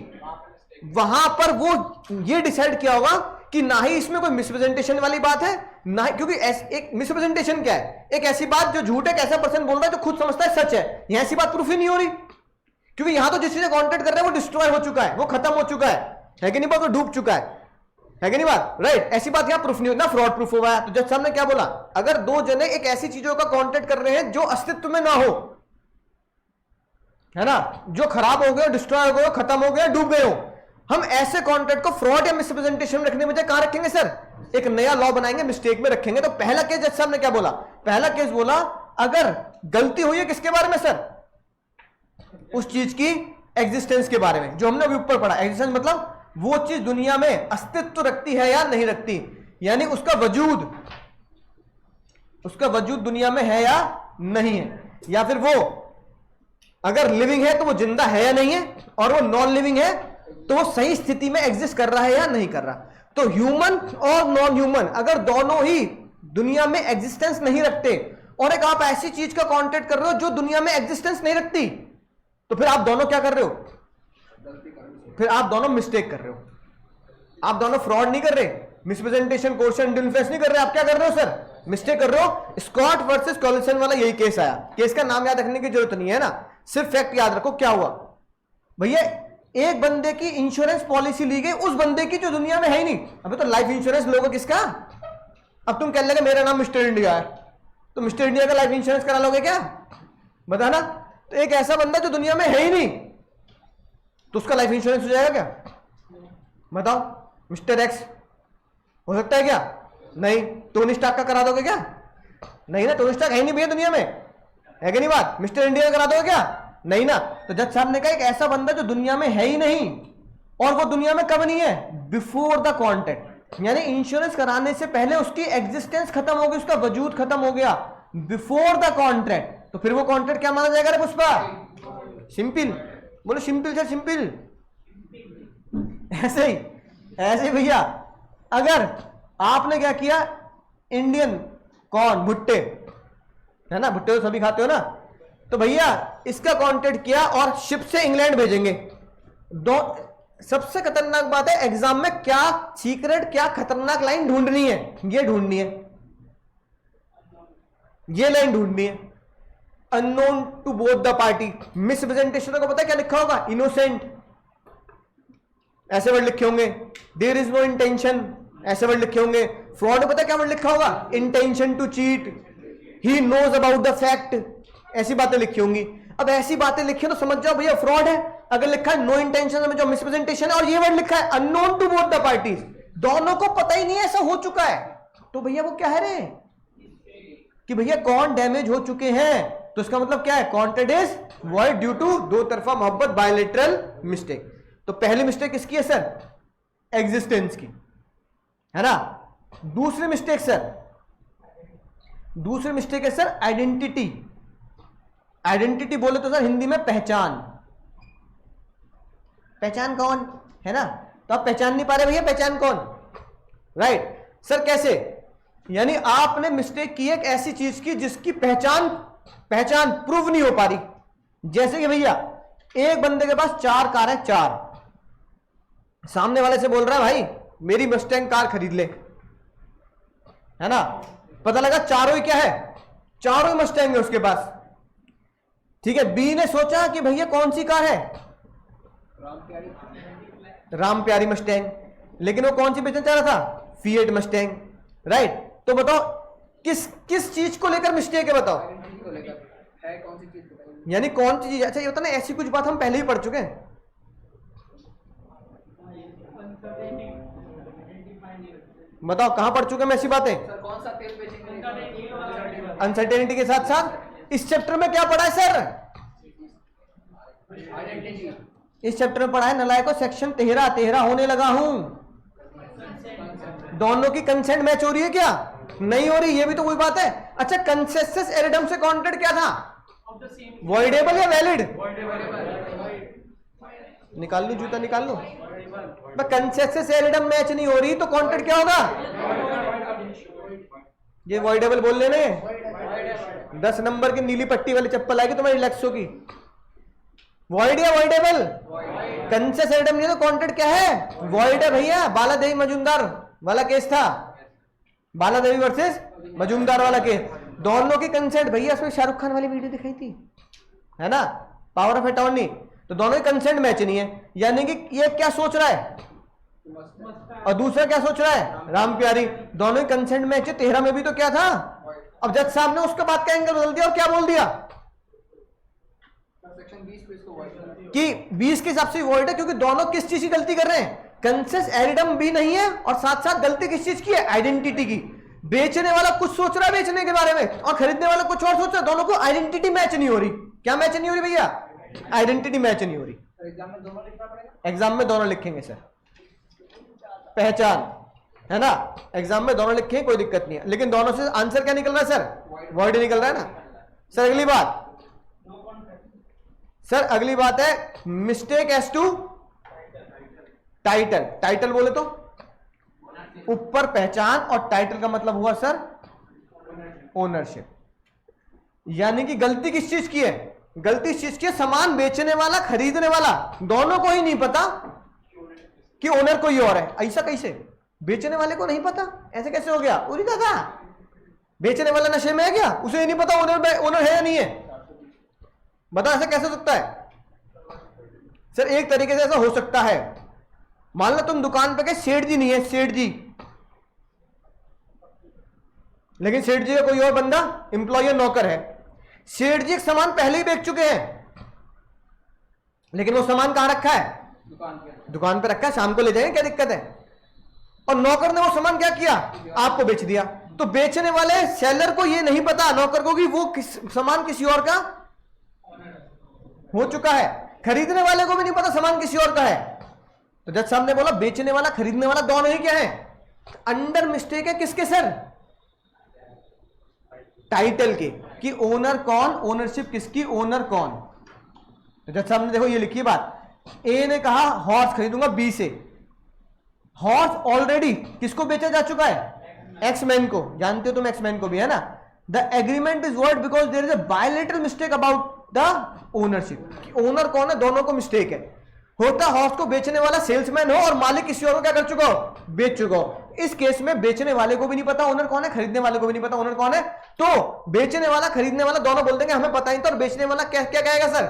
वहां पर वो ये डिसाइड किया होगा कि ना ही इसमें कोई मिसप्रेजेंटेशन वाली बात है, ना ही, क्योंकि एक मिसप्रेजेंटेशन क्या है, एक ऐसी बात जो झूठ है, एक ऐसा पर्सन बोल रहा है जो खुद समझता है सच है, यहां ऐसी बात प्रूफ ही नहीं हो रही, क्योंकि यहां तो जिस चीज से कॉन्टेक्ट कर रहे हैं वो डिस्ट्रॉय हो चुका है, वो खत्म हो चुका है कि नहीं बात, वो डूब चुका है कि नहीं बात, राइट, ऐसी बात यहां प्रूफ नहीं हो, ना फ्रॉड प्रूफ हुआ है। तो जज साहब ने क्या बोला, अगर दो जने एक ऐसी चीजों का कॉन्टेक्ट कर रहे हैं जो अस्तित्व में ना हो, है ना, जो खराब हो गए, डिस्ट्रॉय हो गए, खत्म हो गए, डूब गए हो, हम ऐसे कॉन्ट्रैक्ट को फ्रॉड या मिसप्रेजेंटेशन रखने में कहां रखेंगे सर, एक नया लॉ बनाएंगे, मिस्टेक में रखेंगे। तो पहला केस जज साहब ने क्या बोला, पहला केस बोला अगर गलती हुई है किसके बारे में सर, उस चीज की एग्जिस्टेंस के बारे में, जो हमने अभी ऊपर पढ़ा, एग्जिस्टेंस मतलब वो चीज दुनिया में अस्तित्व रखती है या नहीं रखती, यानी उसका वजूद दुनिया में है या नहीं है, या फिर वो अगर लिविंग है तो वो जिंदा है या नहीं है, और वो नॉन लिविंग है तो वो सही स्थिति में एग्जिस्ट कर रहा है या नहीं कर रहा। तो ह्यूमन और नॉन ह्यूमन अगर दोनों ही दुनिया में एग्जिस्टेंस नहीं रखते, और एक आप ऐसी चीज का कॉन्टेक्ट कर रहे हो जो दुनिया में एग्जिस्टेंस नहीं रखती, तो फिर आप दोनों क्या कर रहे हो? गलती करनी फिर आप दोनों मिस्टेक कर रहे हो, आप दोनों फ्रॉड नहीं कर रहे, मिसप्रेजेंटेशन, कोर्शन, इन्फ्लुएंस नहीं कर रहे, आप क्या कर रहे हो सर? मिस्टेक कर रहे हो। स्कॉट वर्सेस कॉलिसन वाला यही केस आया। केस का नाम याद रखने की जरूरत नहीं है ना, सिर्फ फैक्ट याद रखो क्या हुआ। भैया एक बंदे की इंश्योरेंस पॉलिसी ली गई, उस बंदे की जो दुनिया में है ही नहीं। अबे तो लाइफ इंश्योरेंस लोगे किसका? अब तुम कहने लगे मेरा नाम मिस्टर इंडिया है, तो मिस्टर इंडिया का लाइफ इंश्योरेंस करा लोगे क्या? बताना। तो एक ऐसा बंदा जो दुनिया में है ही नहीं, तो उसका लाइफ इंश्योरेंस हो जाएगा क्या? बताओ। मिस्टर एक्स हो सकता है क्या? नहीं। टोनी स्टार्क का करा दोगे क्या? नहीं ना, टोनी स्टार्क है ही नहीं भैया दुनिया में, है कि नहीं बात? मिस्टर इंडिया करा दोगे क्या? नहीं ना। तो जज साहब ने कहा एक ऐसा बंदा जो दुनिया में है ही नहीं, और वो दुनिया में कब नहीं है? बिफोर द कॉन्ट्रैक्ट, यानी इंश्योरेंस कराने से पहले उसकी एग्जिस्टेंस खत्म हो गई, उसका वजूद खत्म हो गया, बिफोर द कॉन्ट्रैक्ट। तो फिर वो कॉन्ट्रैक्ट क्या माना जाएगा रे पुष्पा? सिंपल बोलो, सिंपल से सिंपल। ऐसे ही, ऐसे भैया अगर आपने क्या किया, इंडियन कॉर्न, भुट्टे है ना, भुट्टे तो सभी खाते हो ना, तो भैया इसका कॉन्ट्रैक्ट किया और शिप से इंग्लैंड भेजेंगे। दो सबसे खतरनाक बात है एग्जाम में, क्या सीक्रेट, क्या खतरनाक लाइन ढूंढनी है, ये ढूंढनी है, ये लाइन ढूंढनी है। Unknown to both the party. Misrepresentation को पता है क्या लिखा होगा? इनोसेंट, ऐसे वर्ड लिखे होंगे। देयर इज नो इंटेंशन, ऐसे वर्ड लिखे होंगे। फ्रॉड पता है क्या वर्ड लिखा होगा? Intention to cheat, he knows about the fact, ऐसी बातें लिखी होंगी। अब ऐसी बातें लिखी तो समझ जाओ भैया फ्रॉड है। अगर लिखा है नो इंटेंशन, समझ जाओ मिसप्रेजेंटेशन है, और ये वर्ड लिखा है unknown to both the parties, दोनों को पता ही नहीं है ऐसा हो चुका है, तो भैया वो क्या है रे कि भैया कौन डैमेज हो चुके हैं। तो इसका मतलब क्या है? Contract is void due to दो तरफा मोहब्बत, बायलैटरल मिस्टेक। तो पहली मिस्टेक किसकी है सर? एग्जिस्टेंस की, है ना। दूसरी मिस्टेक सर, दूसरी मिस्टेक है सर आइडेंटिटी। आइडेंटिटी बोले तो सर हिंदी में पहचान, पहचान कौन है ना, तो आप पहचान नहीं पा रहे भैया पहचान कौन, राइट सर। कैसे? यानी आपने मिस्टेक की एक ऐसी चीज की जिसकी पहचान प्रूव नहीं हो पा रही। जैसे कि भैया एक बंदे के पास 4 कार है, 4, सामने वाले से बोल रहा है भाई मेरी मस्टैंग कार खरीद ले, है ना। पता लगा चारों ही क्या है? चारों ही मस्टैंग है उसके पास, ठीक है। बी ने सोचा कि भैया कौन सी कार है? राम प्यारी मस्टैंग, लेकिन वो कौन सी बेचना चाह रहा था? Fiat Mustang, right. तो बताओ किस चीज को लेकर मिस्टेक है? बताओ है कौन सी चीज? यानी कौन सी चीज? अच्छा ये होता ना, ऐसी कुछ बात हम पहले ही पढ़ चुके हैं। बताओ कहां पढ़ चुके हैं ऐसी बातें? सर कौन सा तेल बेचेंगे? अनसर्टेनिटी के साथ साथ इस चैप्टर में क्या पढ़ा है सर? आइडेंटिटी। इस चैप्टर में पढ़ा है नलायकों सेक्शन 13 होने लगा हूं। दोनों की कंसेंट मैच हो रही है क्या? नहीं हो रही, ये भी तो कोई बात है। अच्छा कंसेंसस एरिडम से कॉन्ट्रैक्ट क्या था? वॉइडेबल या वैलिड? निकाल लो जूता, निकाल लो। कंसेंसस एरिडम मैच नहीं हो रही तो कॉन्ट्रैक्ट क्या होगा? ये वॉइडेबल बोल लेने। 10 नंबर की नीली पट्टी वाली चप्पल आएगी तुम्हारी रिलैक्सो की। वॉइड या वॉइडेबल? कंसेंसस एरिडम नहीं तो कॉन्ट्रैक्ट क्या है? वॉइड है भैया। बाला देवी मजूमदार वाला केस था, बाला देवी वर्सेस मजूमदार वाला केस, दोनों की कंसेंट भैया। उसमें शाहरुख खान वाली वीडियो दिखाई थी, है ना, पावर ऑफ अटॉर्नी। तो दोनों की कंसेंट मैच नहीं है, यानी कि ये क्या सोच रहा है और दूसरा क्या सोच रहा है? राम प्यारी। दोनों की कंसेंट मैच है। 13 में भी तो क्या था? अब जज साहब ने उसके बाद का एंगल बदल दिया और क्या बोल दिया सेक्शन 20 पे इसको वॉइड कि 20 के हिसाब से वॉइड है, क्योंकि दोनों किस चीज की गलती कर रहे हैं? कंसेंसस एरिडम भी नहीं है और साथ साथ गलती किस चीज की है? आइडेंटिटी की। बेचने वाला कुछ सोच रहा है बेचने के बारे में और खरीदने वाला कुछ और सोच रहा है, दोनों को आइडेंटिटी मैच नहीं हो रही। क्या मैच नहीं हो रही भैया? आइडेंटिटी मैच नहीं हो रही। एग्जाम में दोनों लिखना पड़ेगा? एग्जाम में दोनों लिखेंगे सर, पहचान, है ना। एग्जाम में दोनों लिखेंगे, कोई दिक्कत नहीं है, लेकिन दोनों से आंसर क्या निकल रहा है सर? वॉइड निकल रहा है ना सर। अगली बात सर, अगली बात है mistake as to title. Title बोले तो ऊपर पहचान, और टाइटल का मतलब हुआ सर ओनरशिप। यानी कि गलती किस चीज की है? गलती इस चीज की, सामान बेचने वाला खरीदने वाला दोनों को ही नहीं पता कि ओनर कोई और है। ऐसा कैसे? बेचने वाले को नहीं पता, ऐसे कैसे हो गया? उरी दादा, बेचने वाला नशे में है क्या? उसे नहीं पता ओनर है या नहीं है? बता, ऐसा कैसे हो सकता है? सर एक तरीके से ऐसा हो सकता है, मान लो तुम दुकान पे गए, सेठ जी नहीं है, सेठ जी, लेकिन सेठ जी का कोई और बंदा एम्प्लॉय नौकर है। सेठ जी एक सामान पहले ही बेच चुके हैं, लेकिन वो सामान कहां रखा है? दुकान पे रखा है, शाम को ले जाएंगे, क्या दिक्कत है? और नौकर ने वो सामान क्या किया? आपको बेच दिया। तो बेचने वाले सेलर को ये नहीं पता नौकर को कि वो सामान किसी और का हो चुका है, खरीदने वाले को भी नहीं पता सामान किसी और का है। तो जज साहब ने बोला बेचने वाला खरीदने वाला दोनों ही क्या है? अंडर मिस्टेक है किसके सर? टाइटल के, कि ओनर कौन, ओनरशिप किसकी, ओनर कौन। तो जज साहब ने देखो ये लिखी बात, ए ने कहा हॉर्स खरीदूंगा बी से, हॉर्स ऑलरेडी किसको बेचा जा चुका है? एक्समैन को, जानते हो तुम एक्समैन को भी, है ना। The agreement is void because there is a bilateral mistake about the ownership, owner कौन है दोनों को मिस्टेक है। होता हॉर्स को बेचने वाला सेल्समैन हो और मालिक किसी और को क्या कर चुका हो? बेच चुका हो। इस केस में बेचने वाले को भी नहीं पता ओनर कौन है, खरीदने वाले को भी नहीं पता ओनर कौन है। तो बेचने वाला खरीदने वाला दोनों बोल देंगे हमें पता ही था, और बेचने वाला क्या क्या कहेगा सर?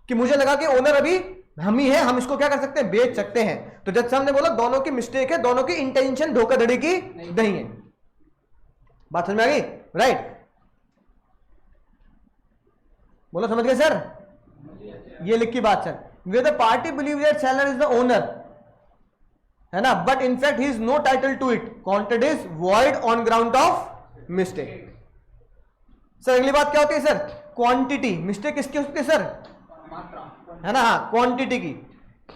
कि मुझे लगा कि ओनर अभी हम ही है, हम इसको क्या कर सकते हैं? बेच सकते हैं। तो जज साहब ने बोला दोनों की मिस्टेक है, दोनों की इंटेंशन धोखाधड़ी की नहीं है। बात समझ में आ गई? राइट, बोलो समझ गए सर? ये लिखी बात sir, way the party believe that seller is the owner, है ना, but in fact he is no title to it, contract is void on ground of mistake. Sir अगली बात क्या होती है सर? क्वांटिटी। मिस्टेक किसकी होती है सर? है ना, हाँ, क्वांटिटी की।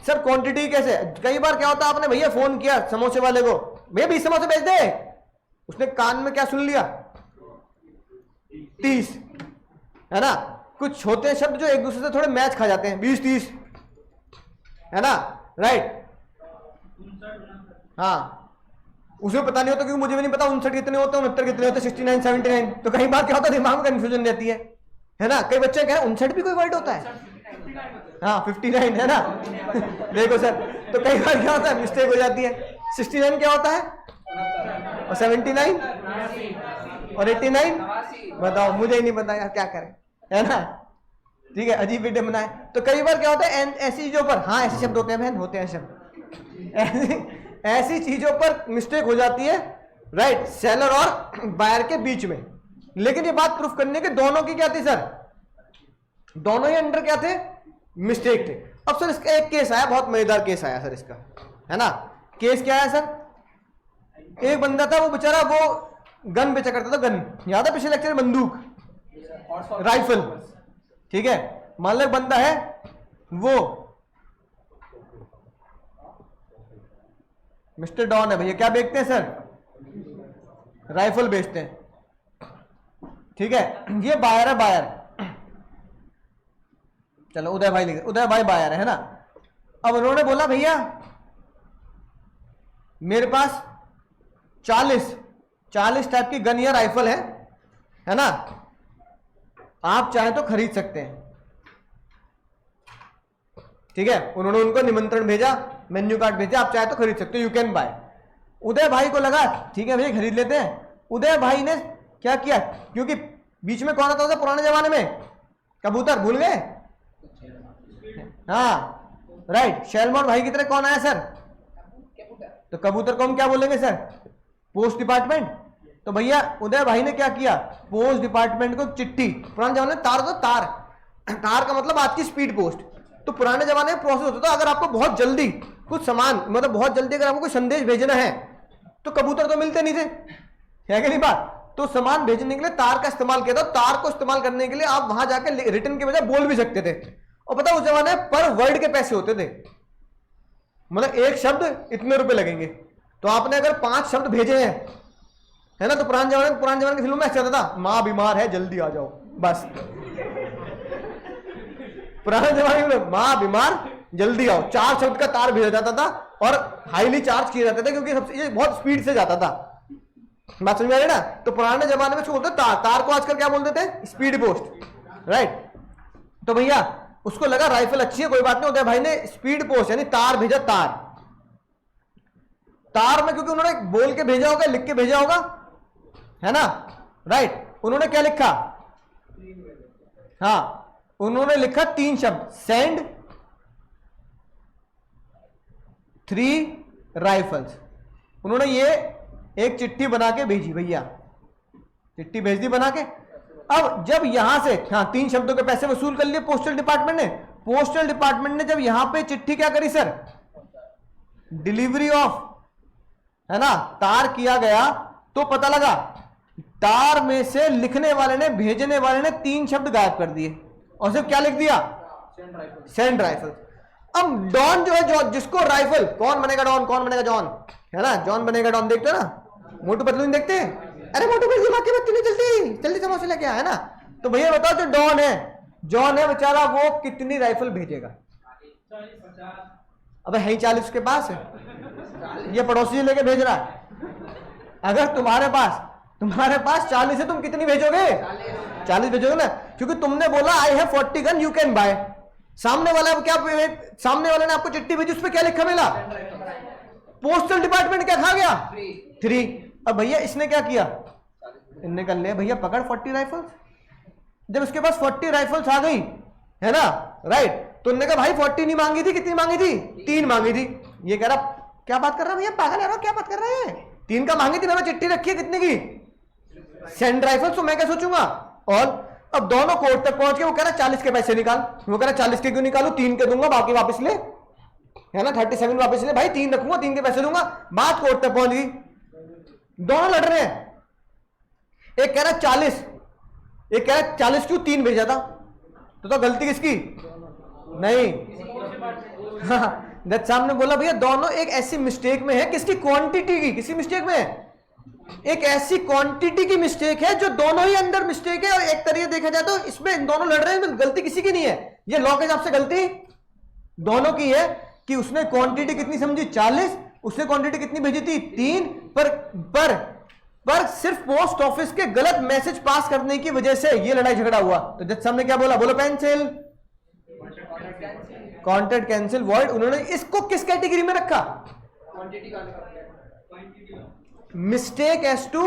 सर क्वांटिटी कैसे? कई बार क्या होता है, आपने भैया फोन किया समोसे वाले को, भैया 20 समोसे बेच दे, उसने कान में क्या सुन लिया? 30, है ना। कुछ होते हैं शब्द जो एक दूसरे से थोड़े मैच खा जाते हैं, 20 30, है ना, राइट। हाँ, उसे पता नहीं होता, क्योंकि मुझे भी नहीं पता 59 कितने होते हैं, 69 कितने होते हैं, 69 79। तो कई बार क्या होता है दिमाग में कंफ्यूजन रहती है ना। कई बच्चे कह रहे हैं 59 भी कोई वर्ड होता है, हाँ 59, है ना। देखो सर, तो कई बार क्या होता है मिस्टेक हो जाती है। 69 क्या होता है, और 79 और 89, बताओ, मुझे ही नहीं पता यार, क्या करें, है ना। ठीक है, अजीब वीडियो बनाए। तो कई बार क्या होता है ऐसी चीजों पर, हाँ ऐसे शब्द होते हैं बहन, होते हैं शब्द, ऐसी चीजों पर मिस्टेक हो जाती है, राइट, सेलर और बायर के बीच में। लेकिन ये बात प्रूफ करने के दोनों की क्या थी सर? दोनों ही अंडर क्या थे? मिस्टेक थे। अब सर इसका एक केस आया, बहुत मजेदार केस आया सर इसका, है ना। केस क्या है सर? एक बंदा था, वो बेचारा वो गन बेचा करता था, गन याद है पिछले लेक्चर में, बंदूक, राइफल, ठीक है। मान लो बंदा है वो मिस्टर डॉन है, भैया क्या बेचते हैं सर? राइफल बेचते हैं, ठीक है। ये बायर है, बायर, चलो उदय भाई लिख, उदय भाई बायर है ना। अब उन्होंने बोला भैया मेरे पास 40 टाइप की गन या राइफल है ना, आप चाहे तो खरीद सकते हैं, ठीक है। उन्होंने उनको निमंत्रण भेजा, मेन्यू कार्ड भेजा, आप चाहे तो खरीद सकते हो, यू कैन बाय। उदय भाई को लगा ठीक है भैया खरीद लेते हैं। उदय भाई ने क्या किया, क्योंकि बीच में कौन आता था पुराने जमाने में? कबूतर, भूल गए? हाँ राइट, शैलमोर भाई की तरह कौन आया सर? तो कबूतर को हम क्या बोलेंगे सर? Post department. तो भैया उदय भाई ने क्या किया, पोस्ट डिपार्टमेंट को चिट्ठी, पुराने जमाने में तार, तो तार का मतलब आज की स्पीड पोस्ट। तो पुराने जमाने में प्रोसेस होता था, अगर आपको बहुत जल्दी कुछ सामान, मतलब बहुत जल्दी अगर आपको कोई संदेश भेजना है, तो कबूतर तो मिलते नहीं थे, है कि नहीं बात। तो सामान भेजने के लिए तार का इस्तेमाल किया था। तार को इस्तेमाल करने के लिए आप वहां जाके रिटर्न के बजाय बोल भी सकते थे। और पता उस जमाने पर वर्ड के पैसे होते थे, मतलब एक शब्द इतने रुपए लगेंगे। तो आपने अगर 5 शब्द भेजे हैं, है ना, तो पुराने जमाने की फिल्म में ऐसा था, माँ बीमार है जल्दी आ जाओ, बस। पुराने जमाने में माँ बीमार जल्दी आओ, 4 शब्द का तार भेजा जाता था और हाईली चार्ज किए जाते थे, क्योंकि सबसे ये बहुत स्पीड से जाता था। बात समझ में आ रही ना। तो पुराने जमाने में बोलते तार को आजकल क्या बोलते थे? Speed post, right. तो भैया उसको लगा राइफल अच्छी है, कोई बात नहीं, उदय भाई ने स्पीड पोस्ट यानी तार भेजा, तार में, क्योंकि उन्होंने बोल के भेजा होगा, लिख के भेजा होगा, है ना, राइट। उन्होंने क्या लिखा, हाँ उन्होंने लिखा 3 शब्द, सेंड 3 राइफल्स। उन्होंने ये एक चिट्ठी बना के भेजी भैया, चिट्ठी भेज दी बना के। अब जब यहां से, हाँ 3 शब्दों के पैसे वसूल कर लिए पोस्टल डिपार्टमेंट ने। पोस्टल डिपार्टमेंट ने जब यहां पे चिट्ठी क्या करी सर, डिलीवरी ऑफ, है ना, तार किया गया, तो पता लगा तार में से लिखने वाले ने, भेजने वाले ने 3 शब्द गायब कर दिए और सिर्फ क्या लिख दिया, सेंड राइफल। अब डॉन जो है, जो जिसको राइफल, कौन बनेगा डॉन, कौन बनेगा जॉन, है ना, जॉन बनेगा डॉन। देखते हो ना मोटू पतलू देखते हैं, अरे मोटू पतलू माँ की बत्ती नहीं जल्दी जल्दी समोसे लेके आया, है ना। तो भैया बताओ जो डॉन है, जॉन है बेचारा, वो कितनी राइफल भेजेगा? अबे है ही 40 के पास है, ये पड़ोसी लेके भेज रहा है। अगर तुम्हारे पास 40 है, तुम कितनी भेजोगे? 40 भेजोगे ना, क्योंकि तुमने बोला I have 40 gun you can buy. सामने वाला क्या, सामने वाले ने आपको चिट्ठी भेजी, उस पर क्या लिखा मिला, पोस्टल डिपार्टमेंट क्या खा गया, 3। अब भैया इसने क्या किया, इनने कर लिया भैया पकड़ 40 राइफल्स। जब उसके पास 40 राइफल्स आ गई, है ना, राइट, तो उन्होंने कहा भाई 40 नहीं मांगी थी, कितनी मांगी थी, 3 मांगी थी। ये कह रहा क्या बात कर रहा है भैया, पागल है रहा, क्या बात कर रहे हैं, 3 का मांगी थी, मैंने चिट्ठी रखी है कितने की, सेंड राइफल्स, तो मैं क्या सोचूंगा। और अब दोनों कोर्ट तक पहुंच गए, वो कह रहा 40 के पैसे निकाल, वो कह रहा 40 के क्यों निकालू, 3 के दूंगा, बाकी वापस ले, है ना, 37 वापस ले, भाई 3 रखूंगा, 3 के पैसे दूंगा। बात कोर्ट तक पहुंच गई, दोनों लड़ रहे हैं। एक कह रहा 40, एक कह रहा 40 क्यों, 3 भेजा था, तो गलती किसकी, नहीं, जज साहब ने बोला भैया दोनों एक ऐसी मिस्टेक में है, किसकी, क्वांटिटी की, किसी मिस्टेक में है, एक ऐसी क्वांटिटी की मिस्टेक है जो दोनों ही अंदर मिस्टेक है। और एक तरीके देखा जाए तो इसमें इन दोनों लड़ रहे हैं, गलती किसी की नहीं है, ये लॉ के हिसाब से गलती दोनों की है कि उसने क्वांटिटी कितनी समझी, 40, उसने क्वांटिटी कितनी भेजी थी, 3, पर सिर्फ पोस्ट ऑफिस के गलत मैसेज पास करने की वजह से ये लड़ाई झगड़ा हुआ। तो जज साहब ने क्या बोला, बोलो पेंसिल, कॉन्ट्रैक्ट कैंसिल, वॉइड। उन्होंने इसको किस कैटेगरी में रखा, mistake as to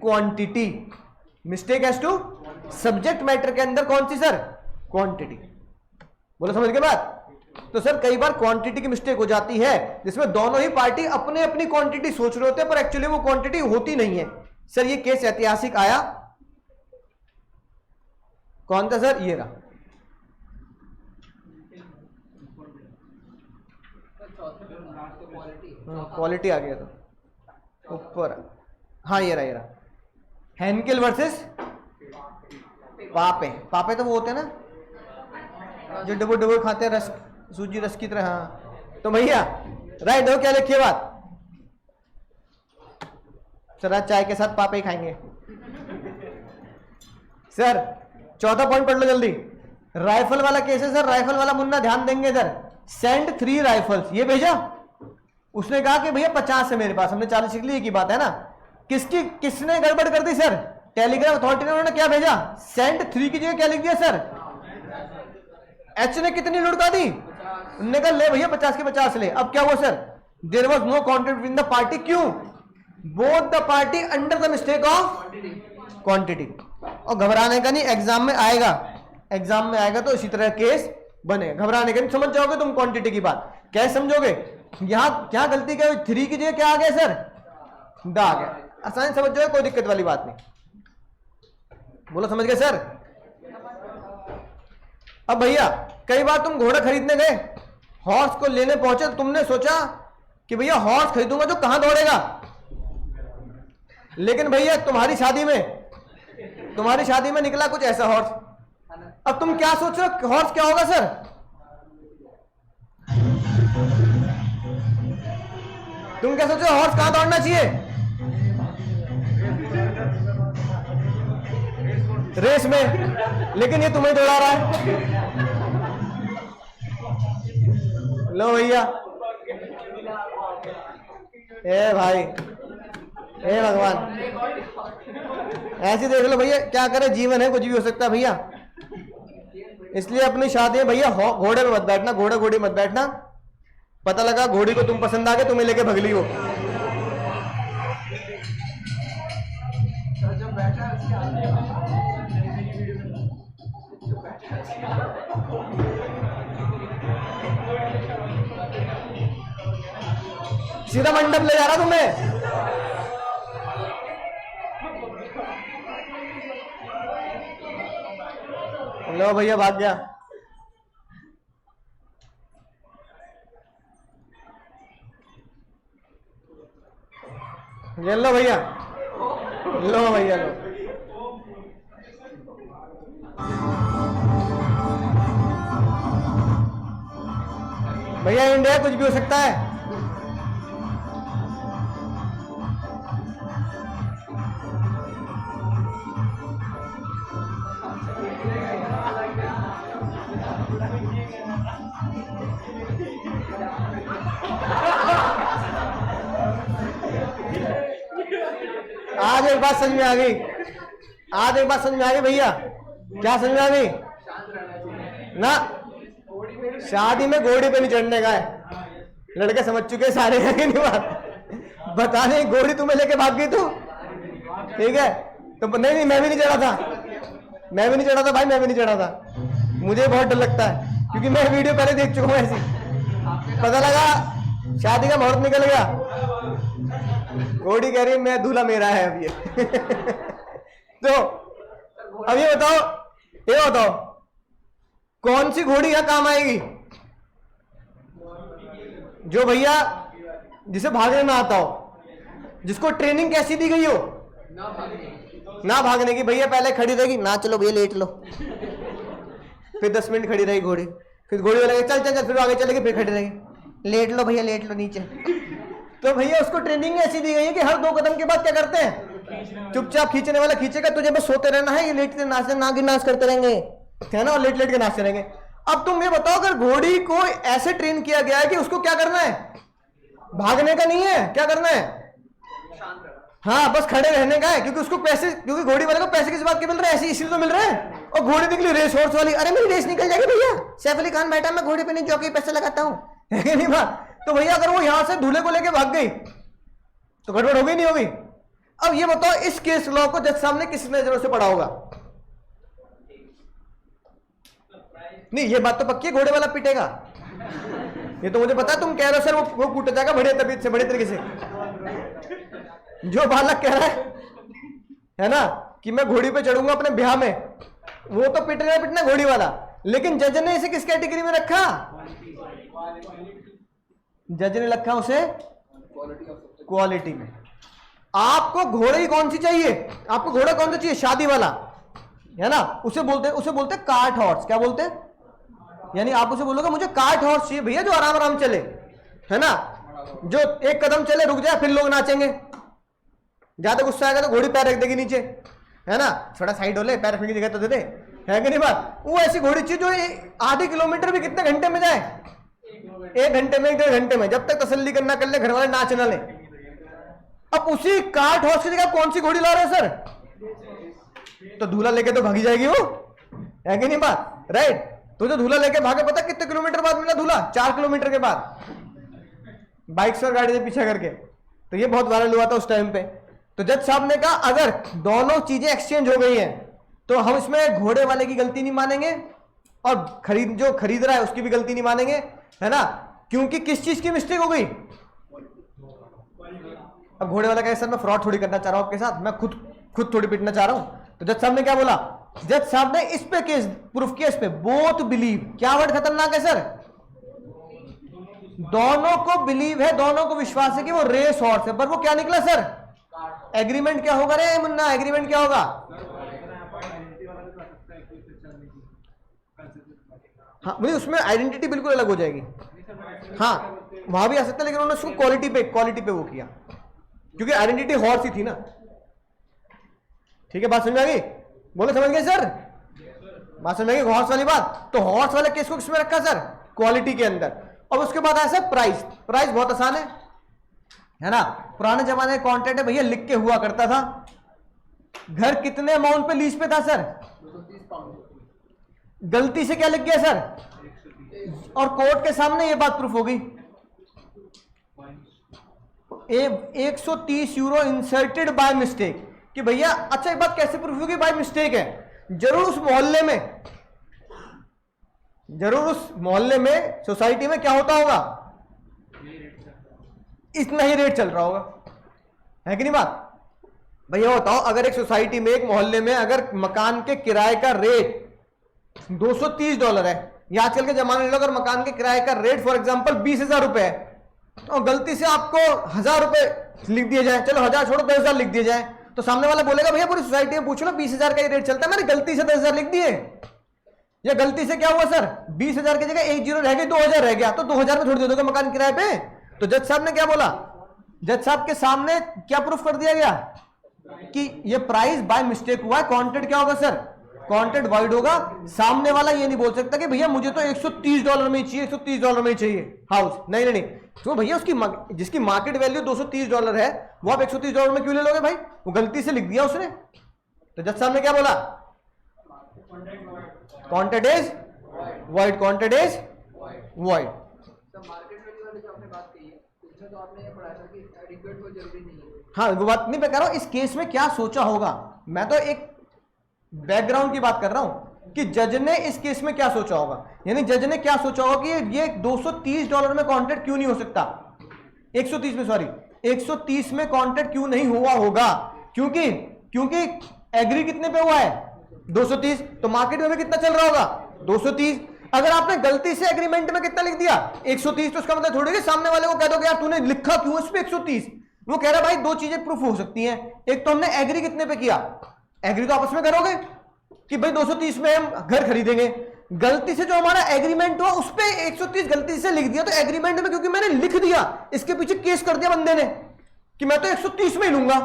quantity, mistake as to subject matter के अंदर कौन सी सर, क्वांटिटी। बोलो समझ के बात। तो सर कई बार क्वांटिटी की मिस्टेक हो जाती है, जिसमें दोनों ही पार्टी अपने अपनी क्वांटिटी सोच रहे होते हैं, पर एक्चुअली वो क्वांटिटी होती नहीं है। सर ये केस ऐतिहासिक आया, कौन था सर, ये रहा, क्वालिटी आ गया तो ऊपर, हाँ ये रहा, हेनकेल वर्सेस पापे। पापे तो वो होते हैं ना जो डबो डबो खाते हैं, रस, सूजी रस की तरह। हाँ तो भैया राइट हो, क्या लिखिए बात, सर आज चाय के साथ पापे ही खाएंगे। सर 14 पॉइंट पढ़ लो जल्दी, राइफल वाला केस है सर, राइफल वाला मुन्ना ध्यान देंगे इधर। सेंड 3 राइफल्स, ये भेजा, उसने कहा कि भैया 50 है मेरे पास, हमने 40 लिख ली की बात है ना। किसने गड़बड़ कर दी सर, टेलीग्राफ अथॉरिटी ने, उन्होंने क्या भेजा, सेंड 3 की जगह क्या लिख दिया सर, एच ने कितनी लुढ़का दी, उन्होंने कहा ले भैया 50 के 50 ले। अब क्या हुआ sir, there was no contract with the party, क्यों, both the party under the mistake of quantity. और घबराने का नहीं, एग्जाम में आएगा, एग्जाम में आएगा तो इसी तरह केस बनेगा, घबराने का नहीं, समझ जाओगे तुम क्वांटिटी की बात। कैसे समझोगे, यहां क्या गलती क्या हुई, 3 की जगह क्या आ गया सर, द आ गया, आसानी समझ जाओगे, कोई दिक्कत वाली बात नहीं। बोलो समझ गए सर। अब भैया कई बार तुम घोड़ा खरीदने गए, हॉर्स को लेने पहुंचे, तो तुमने सोचा कि भैया हॉर्स खरीदूंगा जो कहां दौड़ेगा, लेकिन भैया तुम्हारी शादी में निकला कुछ ऐसा हॉर्स। अब तुम क्या सोच रहे हो, हॉर्स क्या होगा सर, तुम क्या सोच रहे हो, हॉर्स कहां दौड़ना चाहिए, रेस में, लेकिन ये तुम्हें दौड़ा रहा है। लो भैया, ए भाई, ए भगवान, ऐसे देख लो भैया, क्या करे, जीवन है, कुछ भी हो सकता है भैया। इसलिए अपनी शादी में भैया घोड़े में मत बैठना, घोड़े घोड़ी मत बैठना। पता लगा घोड़ी को तुम पसंद आ गए, तुम्हें लेके भगली हो। जो बैठा है उसके आगे जो बैठा है उसके आगे। सीधा मंडप ले जा रहा तुम्हें। लो भैया भाग गया। ये लो भैया, लो भैया लो। भैया इंडिया कुछ भी हो सकता है। आज एक बात समझ में आ गई, आज एक बात समझ में आ गई भैया। क्या समझ में आ गई? ना, शादी में घोड़ी पे नहीं चढ़ने का है। लड़के समझ चुके सारे हैं कि नहीं बात? बता नहीं, घोड़ी तुम्हें लेके भाग गई तू, ठीक है? तो नहीं, मैं भी नहीं चढ़ा था, मैं भी नहीं चढ़ा था भाई, मैं भी नहीं चढ़ा था। मुझे बहुत डर लगता है क्योंकि मैं वीडियो पहले देख चुका हूँ ऐसी। पता लगा शादी का मुहूर्त निकल गया, घोड़ी कह रही मैं दूल्हा मेरा है अब ये। तो अब ये बताओ कौन सी घोड़ी यहां काम आएगी? जो भैया जिसे भागने ना आता हो, जिसको ट्रेनिंग कैसी दी गई हो ना भागने की। भैया पहले खड़ी रहेगी, ना चलो भैया लेट लो, फिर 10 मिनट खड़ी रहेगी घोड़ी, फिर घोड़ी वाले चल चल चल, फिर आगे चलेगी, फिर खड़ी रहेगी, लेट लो भैया लेट लो नीचे। तो भैया उसको ट्रेनिंग ऐसी दी गई है कि हर 2 कदम के बाद क्या करते हैं? चुपचाप खींचने वाला खींचेगा, तुझे बस सोते रहना है, ये लेटते नाचते नागिन नाच करते रहेंगे, है ना, और लेट लेट के नाचते रहेंगे। अब तुम ये बताओ, अगर घोड़ी को ऐसे ट्रेन किया गया है कि उसको क्या करना है? भागने का नहीं है, क्या करना है? हाँ, बस खड़े रहने का है, क्योंकि उसको पैसे, क्योंकि घोड़ी वाले को पैसे किस बात के मिल रहे हैं? ऐसे इसीलिए तो मिल रहे हैं। और घोड़ी निकली रेस हॉर्स वाली, अरे मेरी रेस निकल जाएगी भैया, सैफ अली खान बैठा, मैं घोड़ी पे नहीं जॉकी पैसे लगाता हूँ, है नहीं बात? तो भैया अगर वो यहां से दूल्हे को लेके भाग गई तो गड़बड़ हो गई, नहीं होगी? अब ये बताओ, इस केस लॉ को जज साहब ने किस नजरों से पढ़ा होगा? नहीं, ये बात तो पक्की है, घोड़े वाला पिटेगा, ये तो मुझे पता है। तुम कह रहे हो सर वो कूट जाएगा बड़े तबीयत से, बड़े तरीके से। जो बालक कह रहा है ना कि मैं घोड़ी पे चढ़ूंगा अपने ब्याह में, वो तो पिटना घोड़ी वाला। लेकिन जज ने इसे किस कैटेगरी में रखा? जज ने रखा उसे क्वालिटी में। आपको घोड़े कौन सी चाहिए? आपको घोड़ा कौन सा चाहिए? शादी वाला, है ना? उसे बोलते कार्ट हॉर्स। क्या बोलते हैं? यानी आप उसे बोलोगे मुझे कार्ट हॉर्स चाहिए भैया, जो आराम आराम चले, है ना, जो एक कदम चले रुक जाए, फिर लोग नाचेंगे। ज्यादा गुस्सा आएगा तो घोड़ी पैर रख देगी नीचे, है ना, थोड़ा साइड हो ले, पैर रखने की जगह तो दे दे, है कि नहीं बात? वो ऐसी घोड़ी चाहिए जो आधे किलोमीटर भी कितने घंटे में जाए? 1 घंटे में, 1.5 घंटे में, जब तक तसल्ली करना कर ले, घर वाले नाच ना ले। अब उसी कार्ट हॉर्स की जगह कौन सी घोड़ी ला रहे हैं सर? तो दूल्हा लेके तो भागी जाएगी वो, है कि नहीं बात? राइट। तो जो दूल्हा लेके भागे, पता कितने किलोमीटर बाद मिला दूल्हा? 4 किलोमीटर के बाद, बाइक से और गाड़ी से पीछा करके। तो ये बहुत वायरल हुआ था उस टाइम पे। तो जज साहब ने कहा अगर दोनों चीजें एक्सचेंज हो गई हैं तो हम इसमें घोड़े वाले की गलती नहीं मानेंगे और जो खरीद रहा है उसकी भी गलती नहीं मानेंगे, है ना, क्योंकि किस चीज की मिस्टेक हो गई? अब घोड़े वाला कहे सर मैं फ्रॉड थोड़ी करना चाह रहा हूं आपके साथ, मैं खुद थोड़ी पिटना चाह रहा हूं। तो जज साहब ने क्या बोला? जज साहब ने इस पे केस प्रूफ किया, इस पे बोथ बिलीव। क्या वर्ड खतरनाक है सर? दोनों को बिलीव है, दोनों को विश्वास है कि वो रेस हॉर्स है। पर वो क्या निकला सर? एग्रीमेंट क्या होगा रे मुन्ना? एग्रीमेंट क्या होगा? हाँ, मुझे उसमें आइडेंटिटी बिल्कुल अलग हो जाएगी। हाँ, वहां भी आ सकता है, लेकिन उन्होंने उसको क्वालिटी पे वो किया, क्योंकि आइडेंटिटी हॉर्स ही थी ना। ठीक है, बात समझ आ गई? बोले समझ गए सर? बात समझ गई? हॉर्स वाली बात। तो हॉर्स वाले केस को किसमें रखा सर? क्वालिटी के अंदर। और उसके बाद आया सर प्राइस। प्राइस बहुत आसान है ना? पुराने जमाने का कॉन्ट्रैक्ट है भैया, लिख के हुआ करता था। घर कितने अमाउंट पे लीज पे था सर? गलती से क्या लिख गया सर, और कोर्ट के सामने ये बात प्रूफ होगी। 130 यूरो इंसर्टेड बाय मिस्टेक, कि भैया अच्छा एक बात कैसे प्रूफ होगी, बाय मिस्टेक है। जरूर उस मोहल्ले में सोसाइटी में क्या होता होगा, इतना ही रेट चल रहा होगा, है कि नहीं बात। भैया बताओ, अगर एक सोसाइटी में, एक मोहल्ले में अगर मकान के किराए का रेट $230 है, या आजकल के जमाने में अगर मकान के किराए का रेट फॉर एग्जांपल 20,000 रुपए है, तो गलती से आपको 1,000 रुपए लिख दिए जाए, चलो 1,000 छोड़ो 10,000 लिख दिए जाए, तो सामने वाला बोलेगा भैया पूरी सोसाइटी में पूछ लो 20,000 का ये रेट चलता है, मैंने गलती से 10,000 लिख दिए। या गलती से क्या हुआ सर, 20,000 की जगह 1 जीरो रह गई, 2,000 रह गया, तो 2,000 में छोड़ दे दोगे मकान किराए पे। तो जज साहब ने क्या बोला, जज साहब के सामने क्या प्रूफ कर दिया गया कि ये प्राइस बाय मिस्टेक हुआ है। कॉन्टेंट क्या होगा सर, कॉन्टेंट वॉइड होगा। सामने वाला ये नहीं बोल सकता कि भैया मुझे तो $130 में ही चाहिए, $130 में ही चाहिए हाउस, नहीं नहीं नहीं, तो भैया उसकी जिसकी मार्केट वैल्यू $230 है, वो आप $130 में क्यों ले लोगे भाई, वो गलती से लिख दिया उसने। तो जज साहब ने क्या बोला, content is void, content is void. Market value वाली जो आपने बात कही है, उसमें तो आपने ये पढ़ा था कि एडिक्वेट को जरूरी नहीं है। हाँ वो बात नहीं मैं कह रहा हूं, इस केस में क्या सोचा होगा, मैं तो एक बैकग्राउंड की बात कर रहा हूं कि जज ने इस केस में क्या सोचा होगा। यानी जज ने क्या सोचा होगा कि ये $230 में कॉन्ट्रैक्ट क्यों नहीं हो सकता, 130 में, सॉरी 130 में कॉन्ट्रैक्ट क्यों नहीं हुआ होगा, क्योंकि एग्री कितने पे हुआ है 230, तो मार्केट में भी कितना चल रहा होगा 230। अगर आपने गलती से एग्रीमेंट में कितना लिख दिया 130, तो उसका मतलब थोड़ी कि सामने वाले को कह दो कि यार तूने लिखा क्यों इस पे 130। वो कह रहा भाई दो चीजें प्रूफ हो सकती हैं, एक तो हमने एग्री कितने पे किया, एग्री तो आपस में करोगे कि भाई 230 में हम घर खरीदेंगे, गलती से जो हमारा एग्रीमेंट हुआ उस पे 130 गलती से लिख दिया, तो एग्रीमेंट में क्योंकि मैंने लिख दिया, इसके पीछे केस कर दिया बंदे ने कि मैं तो 130 में ही लूंगा,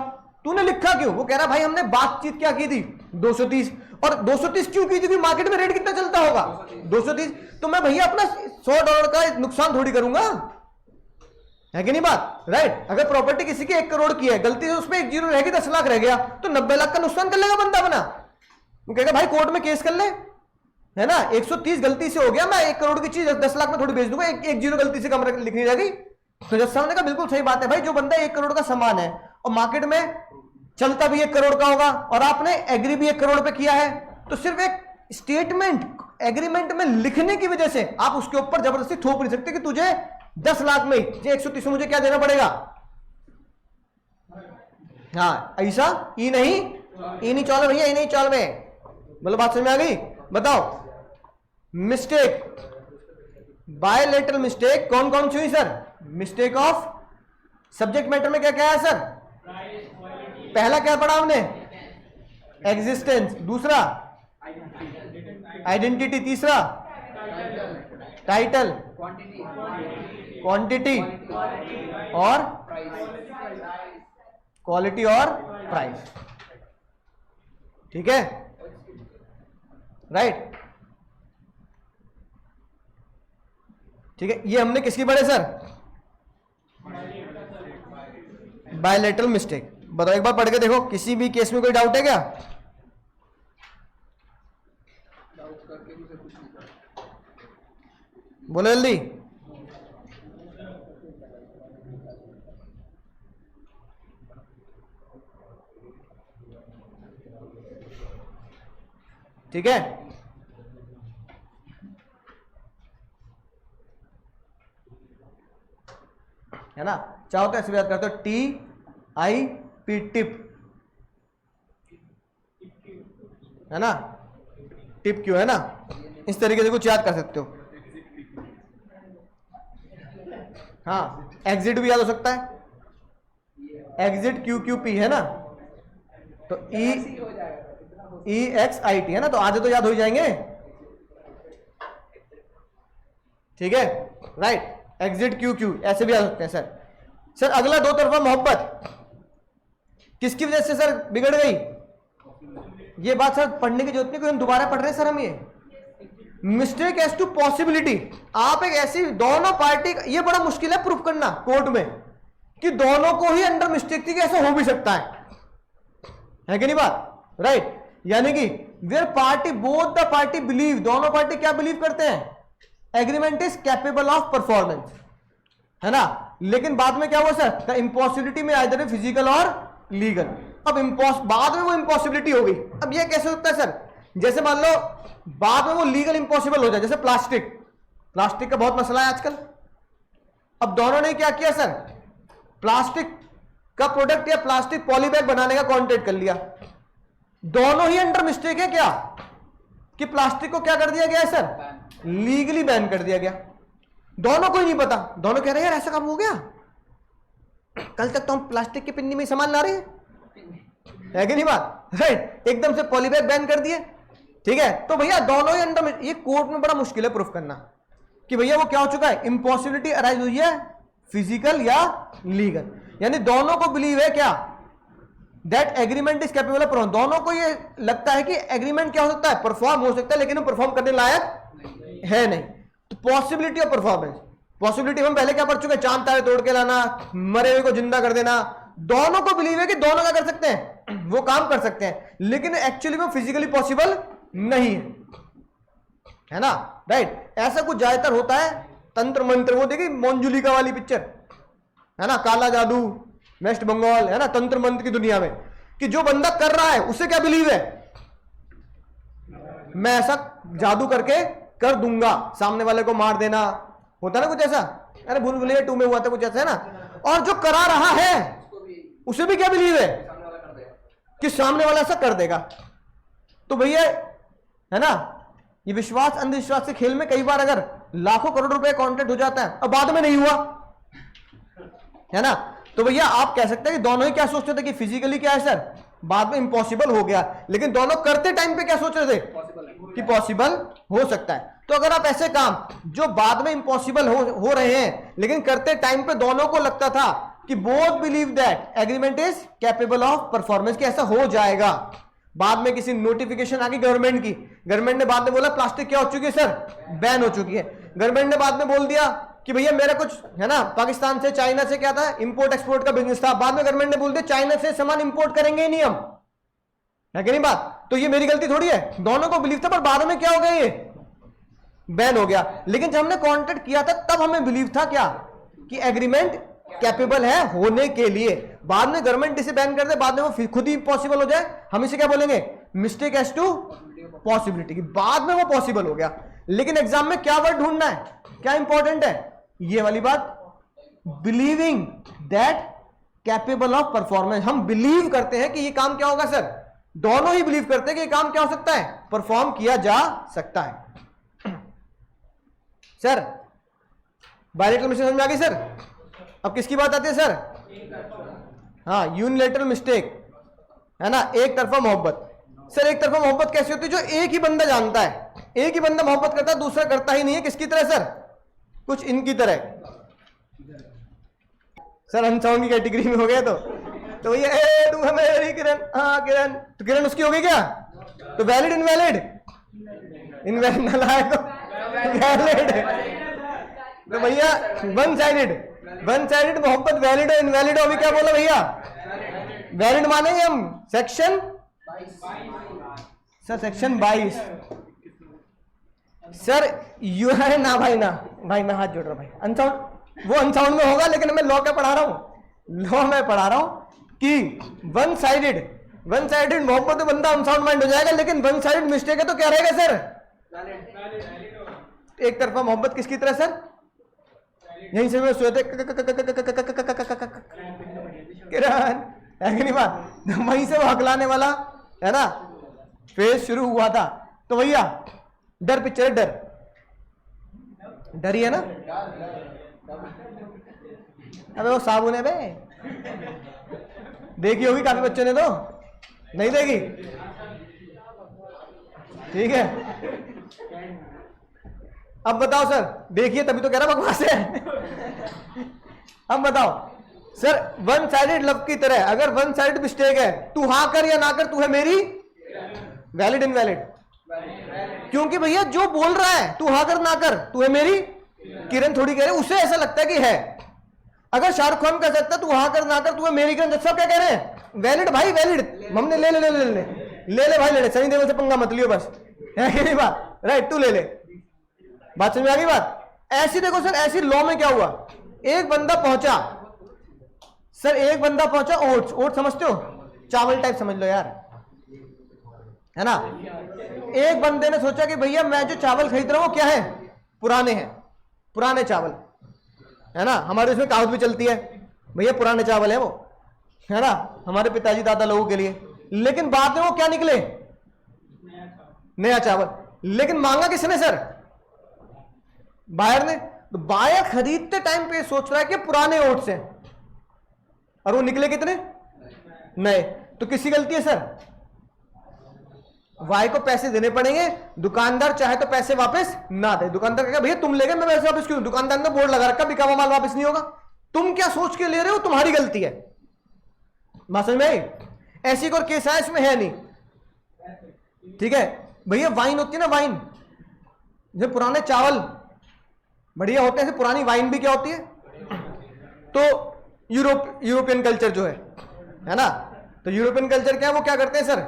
तूने लिखा क्यों। वो कह रहा भाई हमने बातचीत क्या की थी 230, और 230 क्यों की थी, मार्केट में रेट कितना चलता होगा 230, तो मैं भैया अपना $100 का नुकसान थोड़ी करूंगा, है कि नहीं बात, राइट। अगर प्रॉपर्टी किसी की 1 करोड़ की है, गलती से उसमें 1 जीरो रह गई 10 लाख रह गया, तो 90 लाख का नुकसान कर लेगा बंदा बना। वो कहेगा भाई कोर्ट में केस कर ले, है ना, 130 गलती से हो गया, मैं 1 करोड़ की चीज 10 लाख में थोड़ी बेच दूंगा, एक जीरो गलती से कम लिखनी रह गई। तो जज साहब ने कहा बिल्कुल सही बात है भाई, जो बंदा 1 करोड़ का सामान है और मार्केट में चलता भी 1 करोड़ का होगा, और आपने एग्री भी 1 करोड़ पे किया है, तो सिर्फ एक स्टेटमेंट एग्रीमेंट में लिखने की वजह से आप उसके ऊपर जबरदस्ती थोप नहीं सकते कि तुझे 10 लाख में 130 में मुझे क्या देना पड़ेगा। हाँ ऐसा ई नहीं चौल भैया, ई नहीं चौल में, बोलो बात समझ में आ गई। बताओ मिस्टेक, बायलैटरल मिस्टेक कौन कौन सी हुई sir, mistake of subject matter में क्या क्या है सर, पहला क्या पढ़ा हमने एग्जिस्टेंस, दूसरा आइडेंटिटी, तीसरा टाइटल, क्वांटिटी और क्वालिटी और प्राइस, ठीक है, राइट, ठीक है। ये हमने किसकी पढ़े सर, बायलैटरल मिस्टेक। बताओ एक बार पढ़ के देखो, किसी भी केस में कोई डाउट है क्या, बोलो जल्दी। ठीक है, है ना, चाहो तो ऐसे याद करते हो TIP टिप, है ना, टिप क्यों, है ना, इस तरीके से कुछ याद कर सकते हो। हाँ एग्जिट भी याद हो सकता है, एग्जिट QQP है ना, तो EXIT है ना, तो आधे तो याद हो जाएंगे, ठीक है, राइट, एग्जिट QQ ऐसे भी आ सकते हैं सर। सर अगला दो तरफा मोहब्बत किसकी वजह से सर बिगड़ गई, ये बात सर पढ़ने की जरूरत नहीं, कोई हम दोबारा पढ़ रहे हैं सर हम, ये मिस्टेक एज टू पॉसिबिलिटी, आप एक ऐसी दोनों पार्टी, ये बड़ा मुश्किल है प्रूफ करना कोर्ट में कि दोनों को ही अंडर मिस्टेक थी कि ऐसा हो भी सकता है कि नहीं बात, राइट। यानी कि where party both the party believe, दोनों पार्टी क्या बिलीव करते हैं, agreement is capable of performance, है ना। लेकिन बाद में क्या हुआ सर, द इम्पॉसिबिलिटी में आइदर फिजिकल और लीगल। अब बाद में वो इम्पॉसिबिलिटी हो गई। अब ये कैसे होता है सर, जैसे मान लो बाद में वो लीगल इम्पॉसिबल हो जाए, जैसे प्लास्टिक का बहुत मसला है आजकल। अब दोनों ने क्या किया सर, प्लास्टिक का प्रोडक्ट या प्लास्टिक पॉलीबैग बनाने का कॉन्ट्रैक्ट कर लिया। दोनों ही अंडर मिस्टेक है क्या, कि प्लास्टिक को क्या कर दिया गया है सर, लीगली बैन कर दिया गया। दोनों को ही नहीं पता, दोनों कह रहे हैं यार ऐसा काम हो गया, कल तक तो हम प्लास्टिक की पिन्नी में सामान ला रहे हैं, है कि नहीं बात, राइट। एकदम से पॉलीबैग बैन कर दिए, ठीक है। तो भैया दोनों ही अंडर, ये कोर्ट में बड़ा मुश्किल है प्रूफ करना कि भैया वो क्या हो चुका है, इम्पॉसिबिलिटी अराइज हुई है फिजिकल या लीगल। यानी दोनों को बिलीव है क्या, that agreement is capable of perform. दोनों को ये लगता है कि एग्रीमेंट क्या हो सकता है, परफॉर्म हो सकता है, लेकिन वो परफॉर्म करने लायक है नहीं। तो पॉसिबिलिटी ऑफ परफॉर्मेंस, पॉसिबिलिटी हम पहले क्या पढ़ चुके हैं, चांद तारे तोड़ के लाना, मरे हुए को जिंदा कर देना। दोनों को बिलीव है कि दोनों क्या कर सकते हैं, वो काम कर सकते हैं, लेकिन एक्चुअली में फिजिकली पॉसिबल नहीं है ना, राइट। ऐसा कुछ ज्यादातर होता है तंत्र मंत्र, वो देखिए मोंजुलिका वाली पिक्चर है ना, काला जादू वेस्ट बंगाल, है ना, तंत्र मंत्र की दुनिया में, कि जो बंदा कर रहा है उसे क्या बिलीव है, मैं ऐसा जादू करके कर दूंगा, सामने वाले को मार देना, होता ना कुछ ऐसा, अरे भूल भुलैया 2 में हुआ था कुछ ऐसा, है ना। और जो करा रहा है उसे भी क्या बिलीव है कि सामने वाला ऐसा कर देगा। तो भैया है ना, ये विश्वास अंधविश्वास के खेल में कई बार अगर लाखों करोड़ रुपए कॉन्ट्रैक्ट हो जाता है और बाद में नहीं हुआ, है ना, तो भैया आप कह सकते हैं कि दोनों ही क्या सोचते थे कि फिजिकली क्या है सर, बाद में इम्पॉसिबल हो गया, लेकिन दोनों करते टाइम पे क्या सोच रहे थे कि पॉसिबल हो सकता है। तो अगर आप ऐसे काम जो बाद में इम्पॉसिबल हो रहे हैं, लेकिन करते टाइम पे दोनों को लगता था कि both believe that agreement is capable of performance, कि ऐसा हो जाएगा, बाद में किसी नोटिफिकेशन आ गई गवर्नमेंट की, गवर्नमेंट ने बाद में बोला प्लास्टिक क्या हो चुकी है सर, बैन हो चुकी है। गवर्नमेंट ने बाद में बोल दिया कि भैया मेरा कुछ है ना, पाकिस्तान से चाइना से क्या था, इंपोर्ट एक्सपोर्ट का बिजनेस था, बाद में गवर्नमेंट ने बोल दिया चाइना से सामान इंपोर्ट करेंगे ही नहीं हम, है कि नहीं बात। तो ये मेरी गलती थोड़ी है, दोनों को बिलीव था, पर बाद में क्या हो गया, ये बैन हो गया। लेकिन जब हमने कॉन्ट्रैक्ट किया था तब हमें बिलीव था क्या, कि एग्रीमेंट कैपेबल है होने के लिए। बाद में गवर्नमेंट इसे बैन कर दे, बाद में वो खुद ही पॉसिबल हो जाए, हम इसे क्या बोलेंगे, मिस्टेक एज टू पॉसिबिलिटी, की बाद में वो पॉसिबल हो गया। लेकिन एग्जाम में क्या वर्ड ढूंढना है, क्या इंपॉर्टेंट है, ये वाली बात, believing that capable of performance. हम बिलीव करते हैं कि ये काम क्या होगा सर, दोनों ही बिलीव करते हैं कि ये काम क्या हो सकता है, परफॉर्म किया जा सकता है। सर बायलैटरल मिस्टेक समझ में आ गई सर। अब किसकी बात आती है सर, हाँ, यूनिलैटरल मिस्टेक, है ना, एक तरफा मोहब्बत। सर एक तरफा मोहब्बत कैसी होती है, जो एक ही बंदा जानता है, एक ही बंदा मोहब्बत करता है, दूसरा करता ही नहीं है। किसकी तरह सर, कुछ इनकी तरह। सर अनसाउंड की कैटेगरी में हो गया तो ये तू है मेरी किरण, हाँ किरण, तो किरण उसकी हो गई क्या, तो वैलिड इनवैलिड, इनवैलिड ना लाए तो वैलिड। तो भैया वन साइडेड मोहब्बत वैलिड और इनवैलिड हो। अभी क्या बोला भैया, वैलिड मानेंगे हम section sir, section 22 sir, you है ना भाई, ना भाई मैं हाथ जोड़ रहा हूं भाई, अनसाउंड वो अनसाउंड में होगा, लेकिन मैं लॉ क्या पढ़ा रहा हूं, लॉ में पढ़ा रहा हूं कि वन साइडेड मोहब्बत में बंदा अनसाउंड माइंड हो जाएगा, लेकिन वन साइडेड मिस्टेक है तो क्या रहेगा सर, एक तरफा मोहब्बत किसकी तरह सर, यहीं से मैं सोते किरण, है कि नहीं बात, वहीं से वो हकलाने वाला, है ना, फेज शुरू हुआ था। तो भैया डर पिक्चर है, डर ही है ना, अबे वो साबुन है बे, देखी होगी काफी बच्चों ने, तो नहीं देखी, ठीक है। अब बताओ सर, देखिए तभी तो कह रहा बकवास है। अब बताओ सर, वन साइडेड लव की तरह अगर वन साइडेड मिस्टेक है, तू हाँ कर या ना कर, तू है मेरी, वैलिड इनवैलिड, क्योंकि भैया जो बोल रहा है तू हाँ कर ना कर, तू है मेरी, किरण थोड़ी कह रहे, उसे ऐसा लगता है कि है। अगर शाहरुख खान कह सकता तू हाँ कर ना कर, तू है मेरी किरण, सब क्या कह रहे हैं, वैलिड भाई वैलिड, हमने ले ले ले ले ले ले ले भाई, ले ले, सनी देओल से पंगा मत लियो बस, है कि नहीं बात, राइट, तू ले ले, बात समझ में आ गई बात। ऐसी देखो सर, ऐसी लॉ में क्या हुआ, एक बंदा पहुंचा सर, एक बंदा पहुंचा, ओट्स, ओट्स समझते हो, चावल टाइप समझ लो यार, है ना। एक बंदे ने सोचा कि भैया मैं जो चावल खरीद रहा हूं क्या है, पुराने हैं, पुराने चावल, है ना, हमारे उसमें कहावत भी चलती है, भैया पुराने चावल है वो, है ना, हमारे पिताजी दादा लोगों के लिए। लेकिन बाद में वो क्या निकले, नया चावल। लेकिन मांगा किसने सर, बायर ने। तो बायर खरीदते टाइम पे सोच रहा है कि पुराने ओट्स हैं, और वो निकले कितने, नए। तो किसकी गलती है सर, वाई को पैसे देने पड़ेंगे, दुकानदार चाहे तो पैसे वापस ना दे। दुकानदार कहेगा भैया तुम ले गए, मैं पैसे वापस क्यों, दुकानदार ने बोर्ड लगा रखा बिका हुआ माल वापस नहीं होगा, तुम क्या सोच के ले रहे हो, तुम्हारी गलती है। बात समझ में आई। ऐसी एक और केस है, इसमें है नहीं, ठीक है भैया। वाइन होती है ना, वाइन, जो पुराने चावल बढ़िया होते हैं, पुरानी वाइन भी क्या होती है, तो यूरोपियन कल्चर जो है ना, तो यूरोपियन कल्चर क्या है, वो क्या करते हैं सर,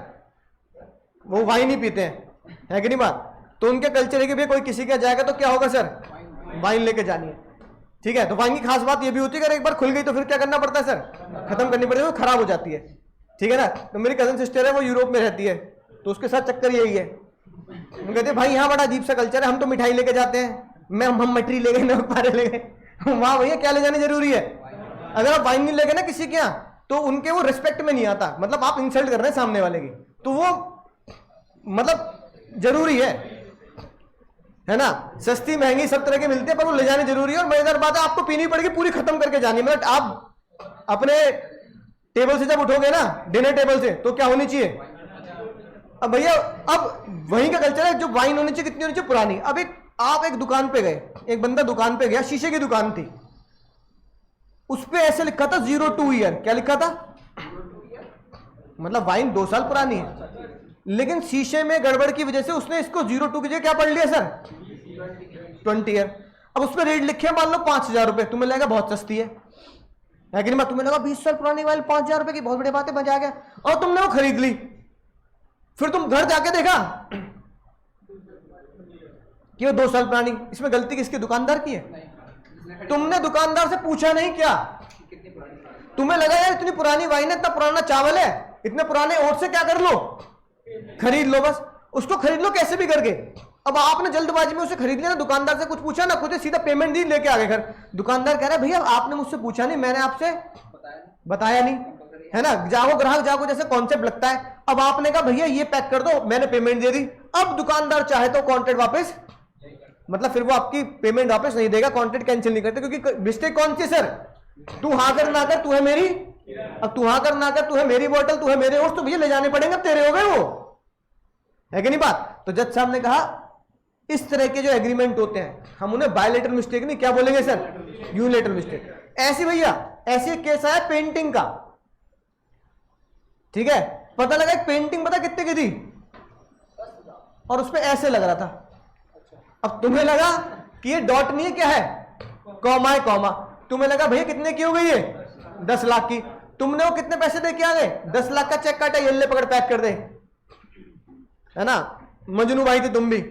वो वाइन ही पीते हैं, है कि नहीं बात। तो उनके कल्चर है कि भैया कोई किसी का जाएगा तो क्या होगा सर, वाइन लेके जानी है, ठीक है। तो वाइन की खास बात ये भी होती है कि एक बार खुल गई तो फिर क्या करना पड़ता है सर, खत्म करनी पड़ती है, वो खराब हो जाती है, ठीक है ना। तो मेरी कजन सिस्टर है, वो यूरोप में रहती है, तो उसके साथ चक्कर यही है, वो कहते हैं भाई यहाँ बड़ा अजीब सा कल्चर है, हम तो मिठाई लेके जाते हैं, हम मटरी ले गए, नमक पारे ले गए, वहां भैया क्या ले जाने जरूरी है। अगर आप वाइन नहीं ले गए ना किसी के यहाँ, तो उनके वो रिस्पेक्ट में नहीं आता, मतलब आप इंसल्ट कर रहे हैं सामने वाले की, तो वो मतलब जरूरी है ना। सस्ती महंगी सब तरह के मिलते हैं, पर वो ले जाने जरूरी है। और मजेदार बात है, आपको पीनी पड़ेगी, पूरी खत्म करके जानी, मतलब आप अपने टेबल से जब उठोगे ना, डिनर टेबल से, तो क्या होनी चाहिए, अब भैया अब वहीं का कल्चर है, जो वाइन होनी चाहिए कितनी होनी चाहिए, पुरानी। अब आप एक दुकान पे गए, एक बंदा दुकान पे गया, शीशे की दुकान थी, उस पे ऐसे लिखा था 02 ईयर, क्या लिखा था, मतलब वाइन 2 साल पुरानी है, लेकिन शीशे में गड़बड़ की वजह से उसने इसको 02 की जगह क्या पढ़ लिया सर, 20 ईयर। अब उस पर रेट लिखे हैं मान लो 5,000 रुपए, तुम्हें लगेगा बहुत सस्ती है कि नहीं, तुम्हें लगा 20 साल पुरानी वाइन 5,000 रुपए की बहुत बड़ी बात है, मजा आ गया, और तुमने वो खरीद ली। फिर तुम घर जाके देखा कि वो 2 साल पुरानी, इसमें गलती किसकी, दुकानदार की है। तुमने दुकानदार से पूछा नहीं क्या, तुम्हें लगा यार इतनी पुरानी वाइन है, इतना पुराना चावल है, इतने पुराने ओट से क्या कर लो, खरीद लो, बस उसको खरीद लो कैसे भी करके। अब आपने जल्दबाजी में उसे खरीद लिया ना, दुकानदार से कुछ पूछा ना, खुद सीधा पेमेंट दी, लेके आ गए घर। दुकानदार कह रहा है भैया आपने मुझसे पूछा नहीं, मैंने आपसे बताया नहीं, है ना, जाओ ग्राहक जाओ जैसे कॉन्सेप्ट लगता है। अब आपने कहा भैया ये पैक कर दो, मैंने पेमेंट दे दी। अब दुकानदार चाहे तो कॉन्ट्रैक्ट वापस, मतलब फिर वो आपकी पेमेंट वापस नहीं देगा, कॉन्ट्रैक्ट कैंसिल नहीं करते, क्योंकि मिस्टेक कौन सी सर, तू हाँ कर ना कर, तू है मेरी, अब तू हाँ कर ना कर, तू है मेरी बोतल, तू है मेरे ओट्स, तो भैया ले जाने पड़ेंगे, तेरे हो गए वो, है कि नहीं बात। तो जज साहब ने कहा इस तरह के जो एग्रीमेंट होते हैं हम उन्हें बायलेटरल मिस्टेक नहीं, क्या बोलेंगे सर, यूनिलेटरल मिस्टेक। ऐसी भैया ऐसी केस आया पेंटिंग का, ठीक है, पता लगा एक पेंटिंग पता कितने की थी, और उस पे ऐसे लग रहा था। अब तुम्हें लगा कि ये डॉट नहीं है, क्या है, कॉमा है, कॉमा। तुम्हें लगा भैया कितने की हो गई है, 10 लाख की। तुमने वो कितने पैसे दे के आ गए, 10 लाख का चेक काटा, ये ले पकड़ पैक कर दे, है ना। मजनू भाई थे तुम भी,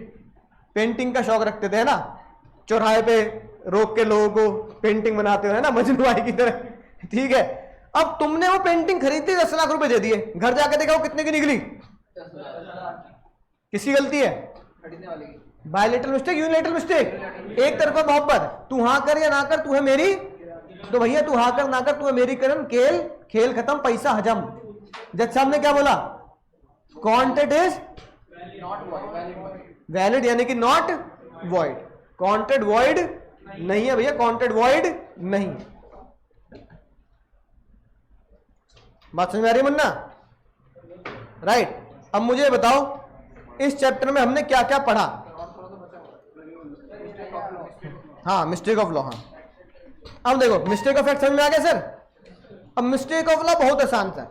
पेंटिंग का शौक रखते थे, है ना, चौराहे पे रोक के लोगों को पेंटिंग बनाते हो, है ना, मजनू भाई की तरह, ठीक है। अब तुमने वो पेंटिंग खरीदी, 10 लाख रुपए दे दिए, घर जाके देखा वो कितने की निकली, किसकी गलती है, खरीदने वाले की। Bilateral mistake, unilateral mistake. एक तरफा मोहब्बत, तू हाँ कर या ना कर, तू है मेरी, तो भैया तू हाँ कर ना कर, तू है मेरी करन, खेल खत्म, पैसा हजम। जज साहब ने क्या बोला, कॉन्ट्रैक्ट इज नॉट वैलिड, यानी कि नॉट वॉइड, कॉन्ट्रैक्ट वॉइड नहीं है भैया, कॉन्ट्रैक्ट वॉइड नहीं है। बात समझ में आ रही मुन्ना, राइट। अब मुझे बताओ इस चैप्टर में हमने क्या क्या पढ़ा। हाँ, मिस्टेक ऑफ लॉ, हाँ। अब देखो मिस्टेक ऑफ फैक्ट समझ में आ गया सर। अब मिस्टेक ऑफ लॉ बहुत आसान था,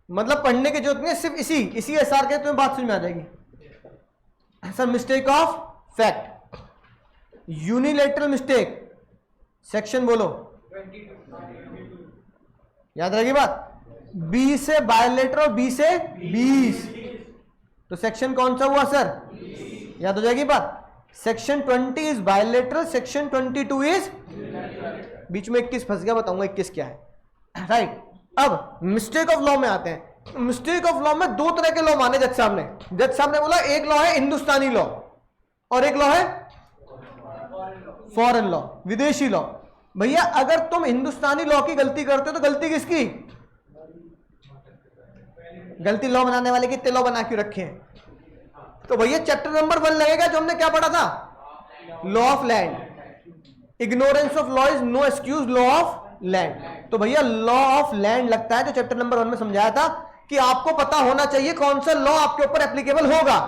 मतलब पढ़ने की जरूरत नहीं है, सिर्फ इसी एसआर के तुम्हें बात समझ में आ जाएगी sir. Mistake of fact, unilateral mistake, section बोलो, याद रहेगी बात। बी से बायोलेटर और बी से 20, तो सेक्शन कौन सा हुआ सर? याद हो जाएगी बात। Section 20 is bilateral, section 22 is, बीच में 21 फंस गया, बताऊंगा 21 क्या है। राइट, अब मिस्टेक ऑफ लॉ में आते हैं। मिस्टेक ऑफ लॉ में दो तरह के लॉ माने जज साहब ने। जज साहब ने बोला एक लॉ है हिंदुस्तानी लॉ और एक लॉ है फॉरेन लॉ, विदेशी लॉ। भैया अगर तुम हिंदुस्तानी लॉ की गलती करते हो तो गलती किसकी? गलती लॉ बनाने वाले की, इतने लॉ बना क्यों रखे हैं? तो भैया चैप्टर नंबर 1 लगेगा जो हमने क्या पढ़ा था, law of land. Ignorance of law is no excuse, law of land. तो भैया लॉ ऑफ लैंड लगता है, जो चैप्टर नंबर 1 में समझाया था कि आपको पता होना चाहिए कौन सा लॉ आपके ऊपर एप्लीकेबल होगा।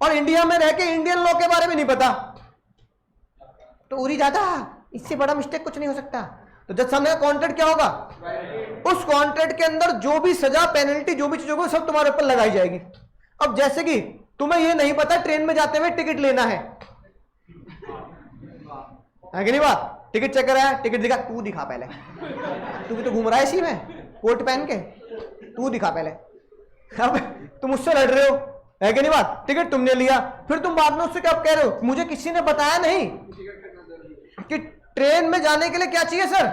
और इंडिया में रह के इंडियन लॉ के बारे में नहीं पता तो उरी जाता, इससे बड़ा मिस्टेक कुछ नहीं हो सकता। तो जज सामने का कॉन्ट्रैक्ट क्या होगा? उस कॉन्ट्रैक्ट के अंदर जो भी सजा, पेनल्टी, जो भी चीज होगी सब तुम्हारे ऊपर लगाई जाएगी। अब जैसे कि तुम्हें ये नहीं पता ट्रेन में जाते हुए टिकट लेना है कि नहीं बात? टिकट चेक कराया, टिकट दिखा, तू दिखा पहले, तू भी तो घूम रहा है इसी में कोट पहन के, तू दिखा पहले। अब तुम उससे लड़ रहे हो, है कि नहीं बात? टिकट तुमने लिया, फिर तुम बाद में उससे क्या कह रहे हो, मुझे किसी ने बताया नहीं कि ट्रेन में जाने के लिए क्या चाहिए सर।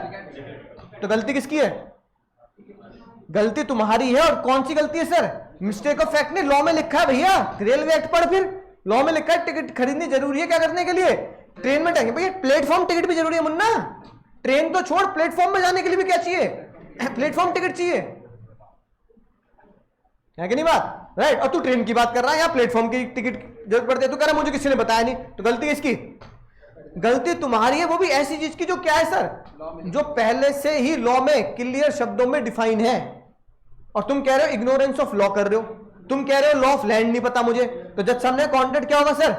तो गलती किसकी है? गलती तुम्हारी है। और कौन सी गलती है सर? Mistake of fact. नहीं, लॉ में लिखा है भैया, रेलवे एक्ट पढ़, फिर लॉ में लिखा है टिकट खरीदनी जरूरी है क्या करने के लिए? ट्रेन में जाएंगे भैया, प्लेटफॉर्म टिकट भी जरूरी है मुन्ना। ट्रेन तो छोड़, प्लेटफॉर्म में जाने के लिए भी क्या चाहिए? प्लेटफॉर्म टिकट चाहिए, है कि नहीं बात? राइट। और तू ट्रेन की बात कर रहा है, यहाँ प्लेटफॉर्म की टिकट जरूरत पड़ती है, तू कह रहा है मुझे किसी ने बताया नहीं। तो गलती किसकी? गलती तुम्हारी है, वो भी ऐसी चीज की जो क्या है सर, जो पहले से ही लॉ में क्लियर शब्दों में डिफाइन है। और तुम कह रहे हो इग्नोरेंस ऑफ लॉ कर रहे हो, तुम कह रहे हो लॉ ऑफ लैंड नहीं पता मुझे। तो जज सामने कॉन्ट्रैक्ट क्या होगा सर?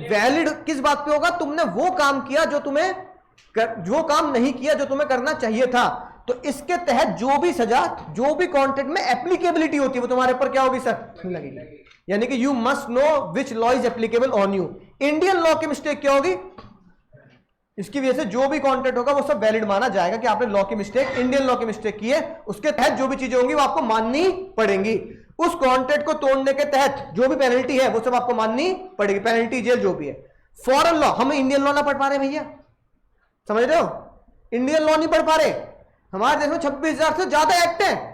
वैलिड किस बात पे होगा? तुमने वो काम किया जो तुम्हें जो काम नहीं किया जो तुम्हें करना चाहिए था। तो इसके तहत जो भी सजा, जो भी कॉन्ट्रैक्ट में एप्लीकेबिलिटी होती है वो तुम्हारे ऊपर क्या होगी सर? लगेगी। यानी कि you must know which law is applicable on you. Indian law की मिस्टेक क्या होगी? इसकी वजह से जो भी कॉन्ट्रैक्ट होगा वो सब वैलिड माना जाएगा कि आपने लॉ की मिस्टेक, इंडियन लॉ की मिस्टेक की है। उसके तहत जो भी चीजें होंगी वो आपको माननी पड़ेंगी। उस कॉन्ट्रैक्ट को तोड़ने के तहत जो भी पेनल्टी है वो सब आपको माननी पड़ेगी, पेनल्टी, जेल, जो भी है। फॉरेन लॉ, हम इंडियन लॉ ना पढ़ पा रहे भैया, समझ रहे हो? इंडियन लॉ नहीं पढ़ पा रहे। हमारे देश में 26,000 से ज्यादा एक्ट है,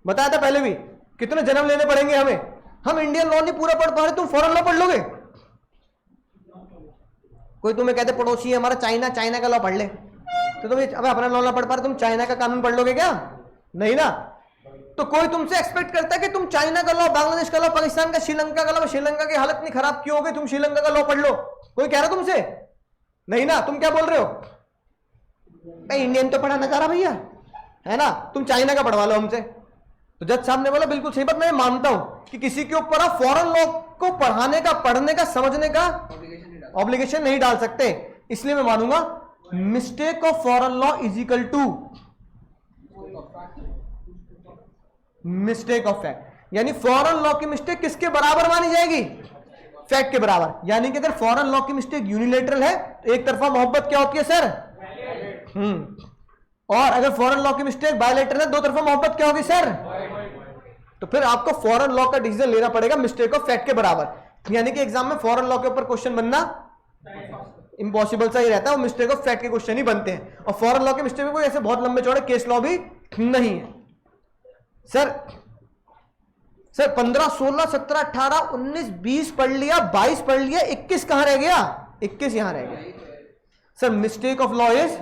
बताया था पहले भी, कितने जन्म लेने पड़ेंगे हमें। हम इंडियन लॉ नहीं पूरा पढ़ पा रहे, तुम फॉरेन लॉ पढ़ लोगे? कोई तुम्हें कहते पड़ोसी है हमारा चाइना, चाइना का लॉ पढ़ ले, तो तुम अब अपना लॉ ना पढ़ पा रहे, तुम चाइना का कानून पढ़ लोगे क्या? नहीं ना। तो कोई तुमसे एक्सपेक्ट करता है कि तुम चाइना का लॉ, बांग्लादेश का लॉ, पाकिस्तान का, श्रीलंका का लॉ, श्रीलंका की हालत नहीं खराब क्यों हो गई, तुम श्रीलंका का लॉ पढ़ लो, कोई कह रहा तुमसे? नहीं ना। तुम क्या बोल रहे हो? इंडियन तो पढ़ा ना जा रहा भैया, है ना, तुम चाइना का पढ़वा लो हमसे। तो जज साहब ने बोला बिल्कुल सही बात, मैं मानता हूं कि किसी के ऊपर आप फॉरेन लॉ को पढ़ाने का, पढ़ने का, समझने का ऑब्लिगेशन नहीं डाल सकते। इसलिए मैं मानूंगा mistake of foreign law is equal to mistake of fact. यानी फॉरेन लॉ की मिस्टेक किसके बराबर मानी जाएगी? फैक्ट के बराबर। यानी कि अगर फॉरेन लॉ की मिस्टेक यूनिलेटरल है तो एक तरफा मोहब्बत क्या होती है सर? और अगर फॉरेन लॉ की मिस्टेक बायलेटरल है, दो तरफा मोहब्बत क्या होगी सर? तो फिर आपको फॉरेन लॉ का डिसीजन लेना पड़ेगा मिस्टेक ऑफ फैक्ट के बराबर। यानी कि एग्जाम में फॉरेन लॉ के ऊपर क्वेश्चन बनना इंपॉसिबल सा ही रहता है, वो मिस्टेक ऑफ फैक्ट के क्वेश्चन ही बनते हैं। और फॉरेन लॉ के मिस्टेक में कोई ऐसे बहुत लंबे चौड़े केस लॉ भी नहीं है सर। 15, 16, 17, 18, 19, 20 पढ़ लिया, 22 पढ़ लिया, 21 कहां रह गया? 21 यहां रह गया sir. Mistake of law is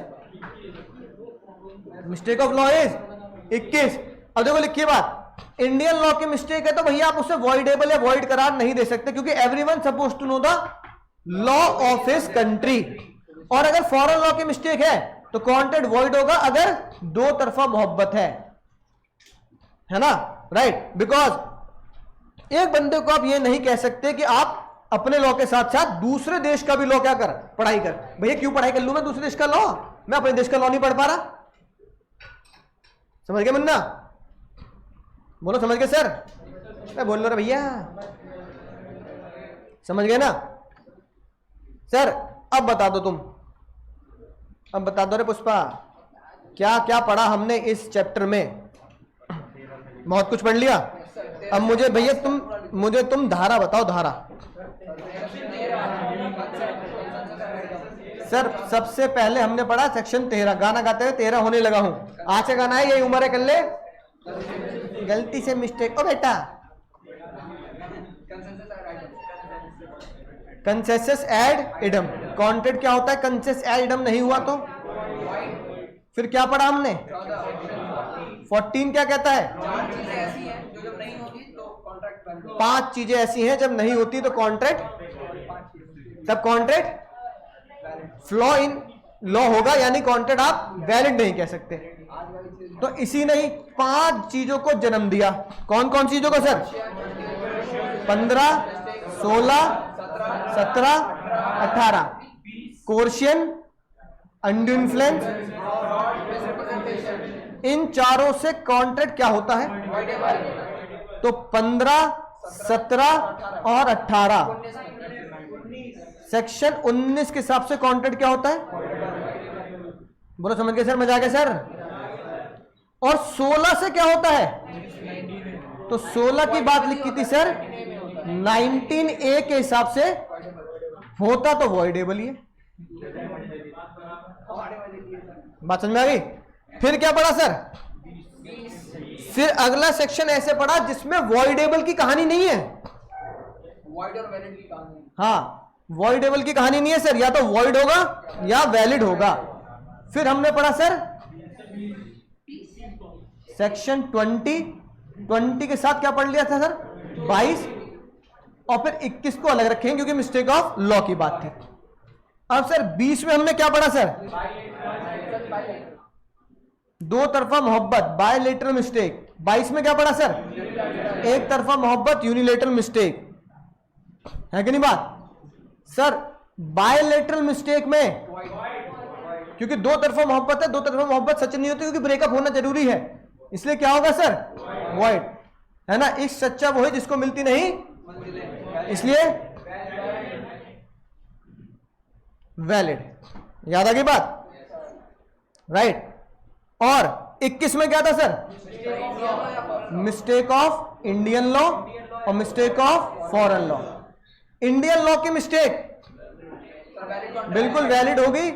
21। अब देखो लिखिए बात, इंडियन लॉ की मिस्टेक है तो भैया आप उसे वॉइडेबल या वॉइड करार नहीं दे सकते, क्योंकि everyone suppose to know the law of his country. और अगर फॉरेन लॉ की मिस्टेक है तो कॉन्ट्रैक्ट वॉइड होगा अगर दो तरफा मोहब्बत है ना, राइट। बिकॉज एक बंदे को आप ये नहीं कह सकते कि आप अपने लॉ के साथ साथ दूसरे देश का भी लॉ क्या कर, पढ़ाई कर। भैया क्यों पढ़ाई कर लूं मैं दूसरे देश का लॉ? मैं अपने देश का लॉ नहीं पढ़ पा रहा। समझ गए मुन्ना? बोलो समझ गए सर? मैं बोल रहा भैया, समझ गए ना सर? अब बता दो तुम, अब बता दो रे पुष्पा, क्या क्या पढ़ा हमने इस चैप्टर में? बहुत कुछ पढ़ लिया। अब मुझे भैया तुम धारा बताओ, धारा। सर सबसे पहले हमने पढ़ा सेक्शन 13, गाना गाते हुए 13 होने लगा हूं। आज से गाना है, यही उम्र है, कर ले गलती से मिस्टेक। ओ बेटा, कंसेंसस एड इडम, कॉन्ट्रैक्ट क्या होता है? कंसेंसस एड इडम नहीं हुआ तो फिर क्या पढ़ा हमने? 14 क्या कहता है? 5 चीजें ऐसी हैं जब नहीं होती तो कॉन्ट्रैक्ट, तब कॉन्ट्रैक्ट फ्लॉ इन लॉ होगा, यानी कॉन्ट्रैक्ट आप वैलिड नहीं कह सकते। तो इसी ने ही 5 चीजों को जन्म दिया। कौन कौन चीजों को सर? 15, 16, 17, 18। कोर्शियन, अंडू इन्फ्लुएंस, इन चारों से कॉन्ट्रैक्ट क्या होता है? तो 15, 17 और 18। सेक्शन 19 के हिसाब से कॉन्ट्रैक्ट क्या होता है? बोलो समझ गए सर, मजा आ गया सर। और 16 से क्या होता है? तो 16 की बात लिखी थी सर, 19A के हिसाब से होता तो वॉइडेबल ही है। बात समझ में आ गई? फिर क्या पढ़ा सर? फिर अगला सेक्शन ऐसे पढ़ा जिसमें वॉइडेबल की कहानी नहीं है। वॉइड और वैलिड की कहानी। हाँ, वॉइडेबल की कहानी नहीं है सर, या तो वॉइड होगा या वैलिड होगा। फिर हमने पढ़ा सर सेक्शन 20 के साथ क्या पढ़ लिया था सर? 22, और फिर 21 को अलग रखेंगे क्योंकि मिस्टेक ऑफ लॉ की बात थी। अब सर 20 में हमने क्या पढ़ा सर? दो तरफा मोहब्बत, बायलेटरल मिस्टेक। 22 में क्या पढ़ा सर? एक तरफा मोहब्बत, यूनिलेटरल मिस्टेक। है कि नहीं बात सर? बायलेटरल मिस्टेक में क्योंकि दो तरफा मोहब्बत है, दो तरफा मोहब्बत सच नहीं होती क्योंकि ब्रेकअप होना जरूरी है, इसलिए क्या होगा सर? वॉइड, है ना? इश्क सच्चा वो है जिसको मिलती नहीं, इसलिए वैलिड। याद आ गई बात? राइट। और 21 में क्या था sir? Mistake of Indian law और mistake of foreign law. Indian law की मिस्टेक बिल्कुल वैलिड होगी,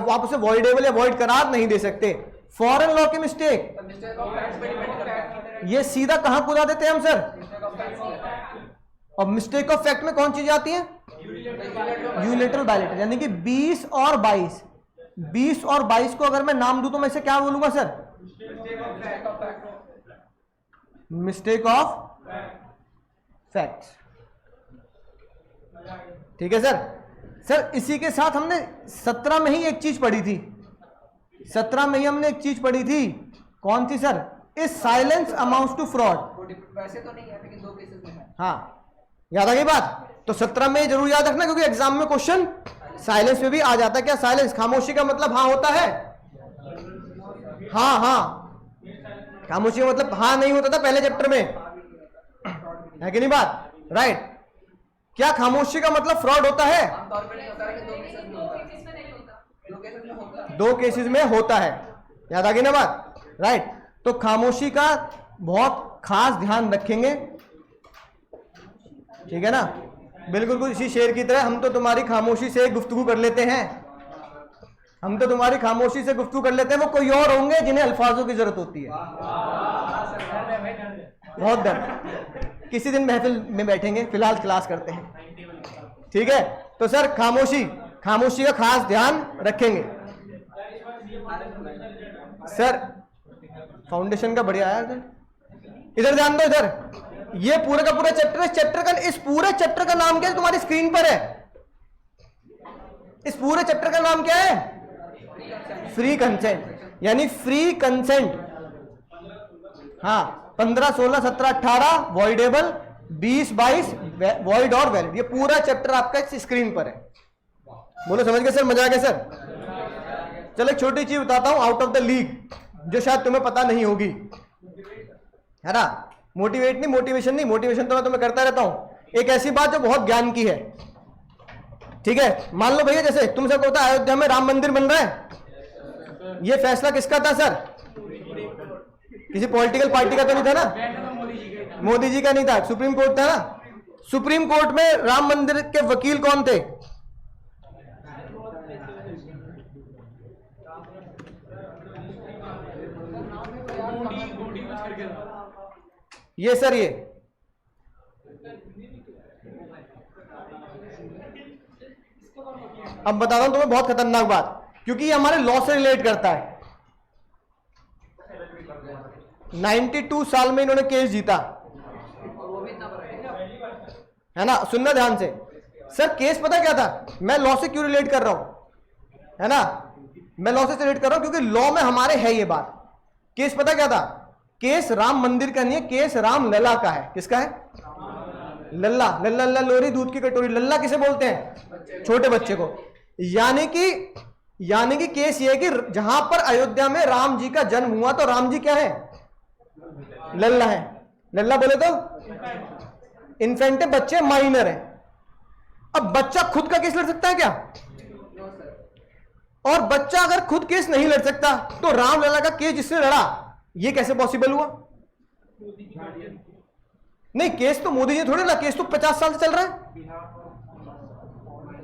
आप उसे वॉइडेबल या वॉइड करार नहीं दे सकते। फॉरेन लॉ की मिस्टेक, ये सीधा कहां कूदा देते हैं हम सर? और मिस्टेक ऑफ फैक्ट में कौन चीज आती है? यूनिलेटरल बायलेटरल, यानी कि 20 और 22। 20 और 22 को अगर मैं नाम दूं तो मैं इसे क्या बोलूंगा सर? Mistake of fact. ठीक है सर। सर इसी के साथ हमने 17 में ही एक चीज पढ़ी थी। 17 में ही हमने एक चीज पढ़ी थी, कौन सी सर? इस साइलेंस अमाउंट्स टू फ्रॉड। वैसे तो नहीं है लेकिन 2 केसेस में है। हाँ, याद आ गई बात? तो 17 में जरूर याद रखना क्योंकि एग्जाम में क्वेश्चन साइलेंस में भी आ जाता है। क्या साइलेंस? खामोशी का मतलब हाँ होता है? हाँ हाँ, खामोशी का मतलब हाँ नहीं होता था पहले चैप्टर में, है कि नहीं बात? राइट। क्या खामोशी का मतलब फ्रॉड होता है? आमतौर पे नहीं होता है, 2 केसेस में होता है। 2 केसेस में होता है। याद आ गई ना बात? राइट। तो खामोशी का बहुत खास ध्यान रखेंगे, ठीक है ना? बिल्कुल कुछ इसी शेर की तरह, हम तो तुम्हारी खामोशी से गुफ्तगू कर लेते हैं, हम तो तुम्हारी खामोशी से गुफ्तगू कर लेते हैं, वो कोई और होंगे जिन्हें अल्फाजों की जरूरत होती है। बहुत डर, किसी दिन महफिल में बैठेंगे, फिलहाल क्लास करते हैं, ठीक है? तो सर खामोशी का खास ध्यान रखेंगे। सर फाउंडेशन का बढ़िया आया सर, इधर ध्यान दो। इधर ये पूरे का पूरा चैप्टर है। चैप्टर का, इस पूरे चैप्टर का नाम क्या है? तुम्हारी स्क्रीन पर है। इस पूरे चैप्टर का नाम क्या है? फ्री कंसेंट, यानी फ्री कंसेंट। हाँ, 15, 16, 17, 18 वॉइडेबल, 20, 22 वॉइड और वैलिड। ये पूरा चैप्टर आपका इस स्क्रीन पर है। बोलो समझ गए सर? मजा आ गया सर? चलो एक छोटी चीज बताता हूं आउट ऑफ द लीग, जो शायद तुम्हें पता नहीं होगी, है ना? मोटिवेशन नहीं, मोटिवेशन तो मैं तुम्हें करता रहता हूं। एक ऐसी बात जो बहुत ज्ञान की है, ठीक है? मान लो भैया, जैसे तुम सबको पता है अयोध्या में राम मंदिर बन रहा है, ये फैसला किसका था सर? किसी पॉलिटिकल पार्टी का तो नहीं था ना, मोदी जी का नहीं था, सुप्रीम कोर्ट था ना। सुप्रीम कोर्ट में राम मंदिर के वकील कौन थे? ये सर, ये अब बताता हूं तुम्हें बहुत खतरनाक बात, क्योंकि ये हमारे लॉ से रिलेट करता है। 92 साल में इन्होंने केस जीता, है ना। सुनना ध्यान से सर, केस पता क्या था? मैं लॉ से क्यों रिलेट कर रहा हूं, है ना, मैं लॉ से रिलेट कर रहा हूं क्योंकि लॉ में हमारे है ये बात। केस पता क्या था? केस राम मंदिर का नहीं है, केस राम लला का है। किसका है? लल्ला। लल्ला लल्ला लोरी दूध की कटोरी। लल्ला किसे बोलते हैं? छोटे बच्चे को। यानी कि केस ये है कि जहां पर अयोध्या में राम जी का जन्म हुआ तो राम जी क्या है? लल्ला है। लल्ला बोले तो इन्फेंट है, बच्चे माइनर है। अब बच्चा खुद का केस लड़ सकता है क्या? और बच्चा अगर खुद केस नहीं लड़ सकता तो राम लला का केस जिसने लड़ा, ये कैसे पॉसिबल हुआ? नहीं, केस तो मोदी जी थोड़ी ना, केस तो 50 साल से चल रहा है।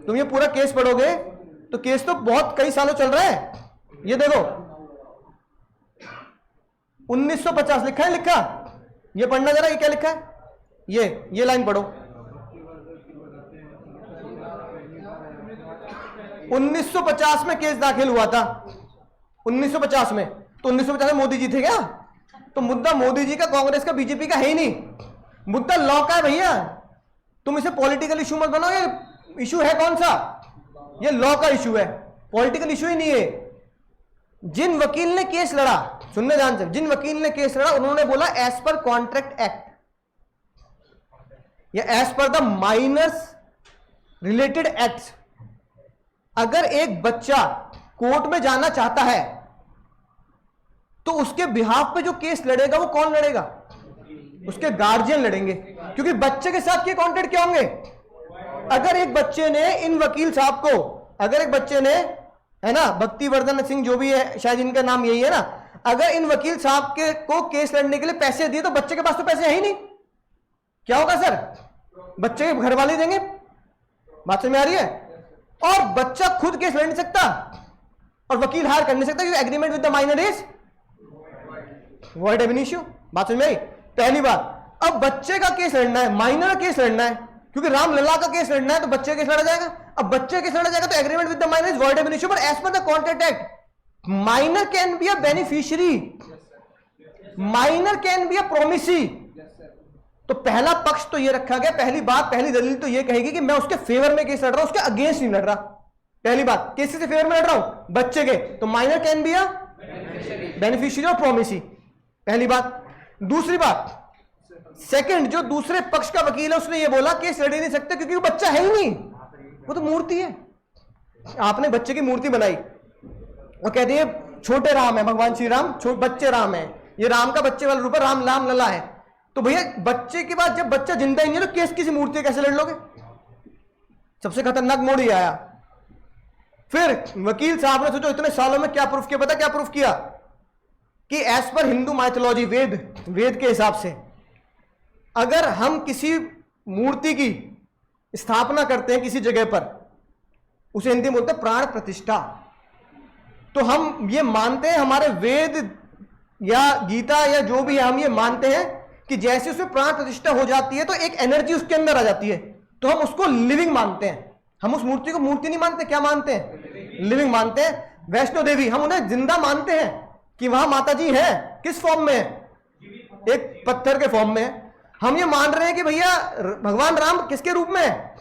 तुम ये पूरा केस पढ़ोगे तो केस तो बहुत कई सालों चल रहा है। ये देखो 1950 लिखा है, लिखा, ये पढ़ना जरा, ये क्या लिखा है? ये लाइन पढ़ो। 1950 में केस दाखिल हुआ था, 1950 में। तो 1950 में मोदी जी थे क्या? तो मुद्दा मोदी जी का, कांग्रेस का, बीजेपी का है ही नहीं, मुद्दा लॉ का है भैया। तुम इसे पॉलिटिकल इशू मत बनाओ। ये इशू है कौन सा? ये लॉ का इशू है, पॉलिटिकल इशू ही नहीं है। जिन वकील ने केस लड़ा, सुनने ध्यान से, जिन वकील ने केस लड़ा उन्होंने बोला एज पर कॉन्ट्रैक्ट एक्ट या as per the minors related acts. अगर एक बच्चा कोर्ट में जाना चाहता है तो उसके बिहाफ पे जो केस लड़ेगा वो कौन लड़ेगा? उसके गार्जियन लड़ेंगे, क्योंकि बच्चे के साथ ये कॉन्टेक्ट क्या होंगे? अगर एक बच्चे ने इन वकील साहब को, अगर एक बच्चे ने, है ना, भक्तिवर्धन सिंह जो भी है, शायद इनका नाम यही है ना, अगर इन वकील साहब के को केस लड़ने के लिए पैसे दिए तो बच्चे के पास तो पैसे है ही नहीं, क्या होगा सर? बच्चे के घर वाले देंगे। बात समझ में आ रही है? और बच्चा खुद केस लड़ नहीं सकता और वकील हायर कर नहीं सकता क्योंकि agreement with the minor is void ab initio. बात समझ में आई? पहली बात, अब बच्चे का केस लड़ना है, माइनर केस लड़ना है, क्योंकि राम लला का केस लड़ना है तो बच्चे केस लड़ा जाएगा। अब बच्चे केस लड़ा जाएगा तो agreement with the minor is void ab initio, but as per the contract act minor can be a beneficiary, minor can be a promisee. तो पहला पक्ष तो ये रखा गया, पहली बात, पहली दलील तो ये कहेगी कि मैं उसके फेवर में केस लड़ रहा हूं, उसके अगेंस्ट नहीं लड़ रहा। पहली बात, किसी से फेवर में लड़ रहा हूं? बच्चे के, तो minor can be a beneficiary और प्रोमिसी, पहली बात। दूसरी बात, सेकंड, जो दूसरे पक्ष का वकील है उसने ये बोला केस लड़ ही नहीं सकते क्योंकि वो बच्चा है ही नहीं, वो तो मूर्ति है। आपने बच्चे की मूर्ति बनाई और कहती है छोटे राम है, भगवान श्री राम बच्चे राम है, ये राम का बच्चे वाला रूप है, राम नाम लला है। तो भैया बच्चे के बाद जब बच्चा जिंदा ही नहीं है तो केस किसी मूर्ति कैसे लड़ लोगे? सबसे खतरनाक मोड़ ही आया। फिर वकील साहब ने सोचो इतने सालों में क्या प्रूफ किया, पता क्या प्रूफ किया? कि एज पर हिंदू माइथोलॉजी, वेद के हिसाब से अगर हम किसी मूर्ति की स्थापना करते हैं किसी जगह पर, उसे हिंदी में बोलते हैं प्राण प्रतिष्ठा, तो हम ये मानते हैं, हमारे वेद या गीता या जो भी है, हम ये मानते हैं कि जैसे उसमें प्राण प्रतिष्ठा हो जाती है तो एक एनर्जी उसके अंदर आ जाती है, तो हम उसको लिविंग मानते हैं। हम उस मूर्ति को मूर्ति नहीं मानते, क्या मानते हैं? लिविंग मानते हैं। वैष्णो देवी, हम उन्हें जिंदा मानते हैं कि वहां माता जी है, किस फॉर्म में है? एक पत्थर के फॉर्म में है। हम ये मान रहे हैं कि भैया भगवान राम किसके रूप में है?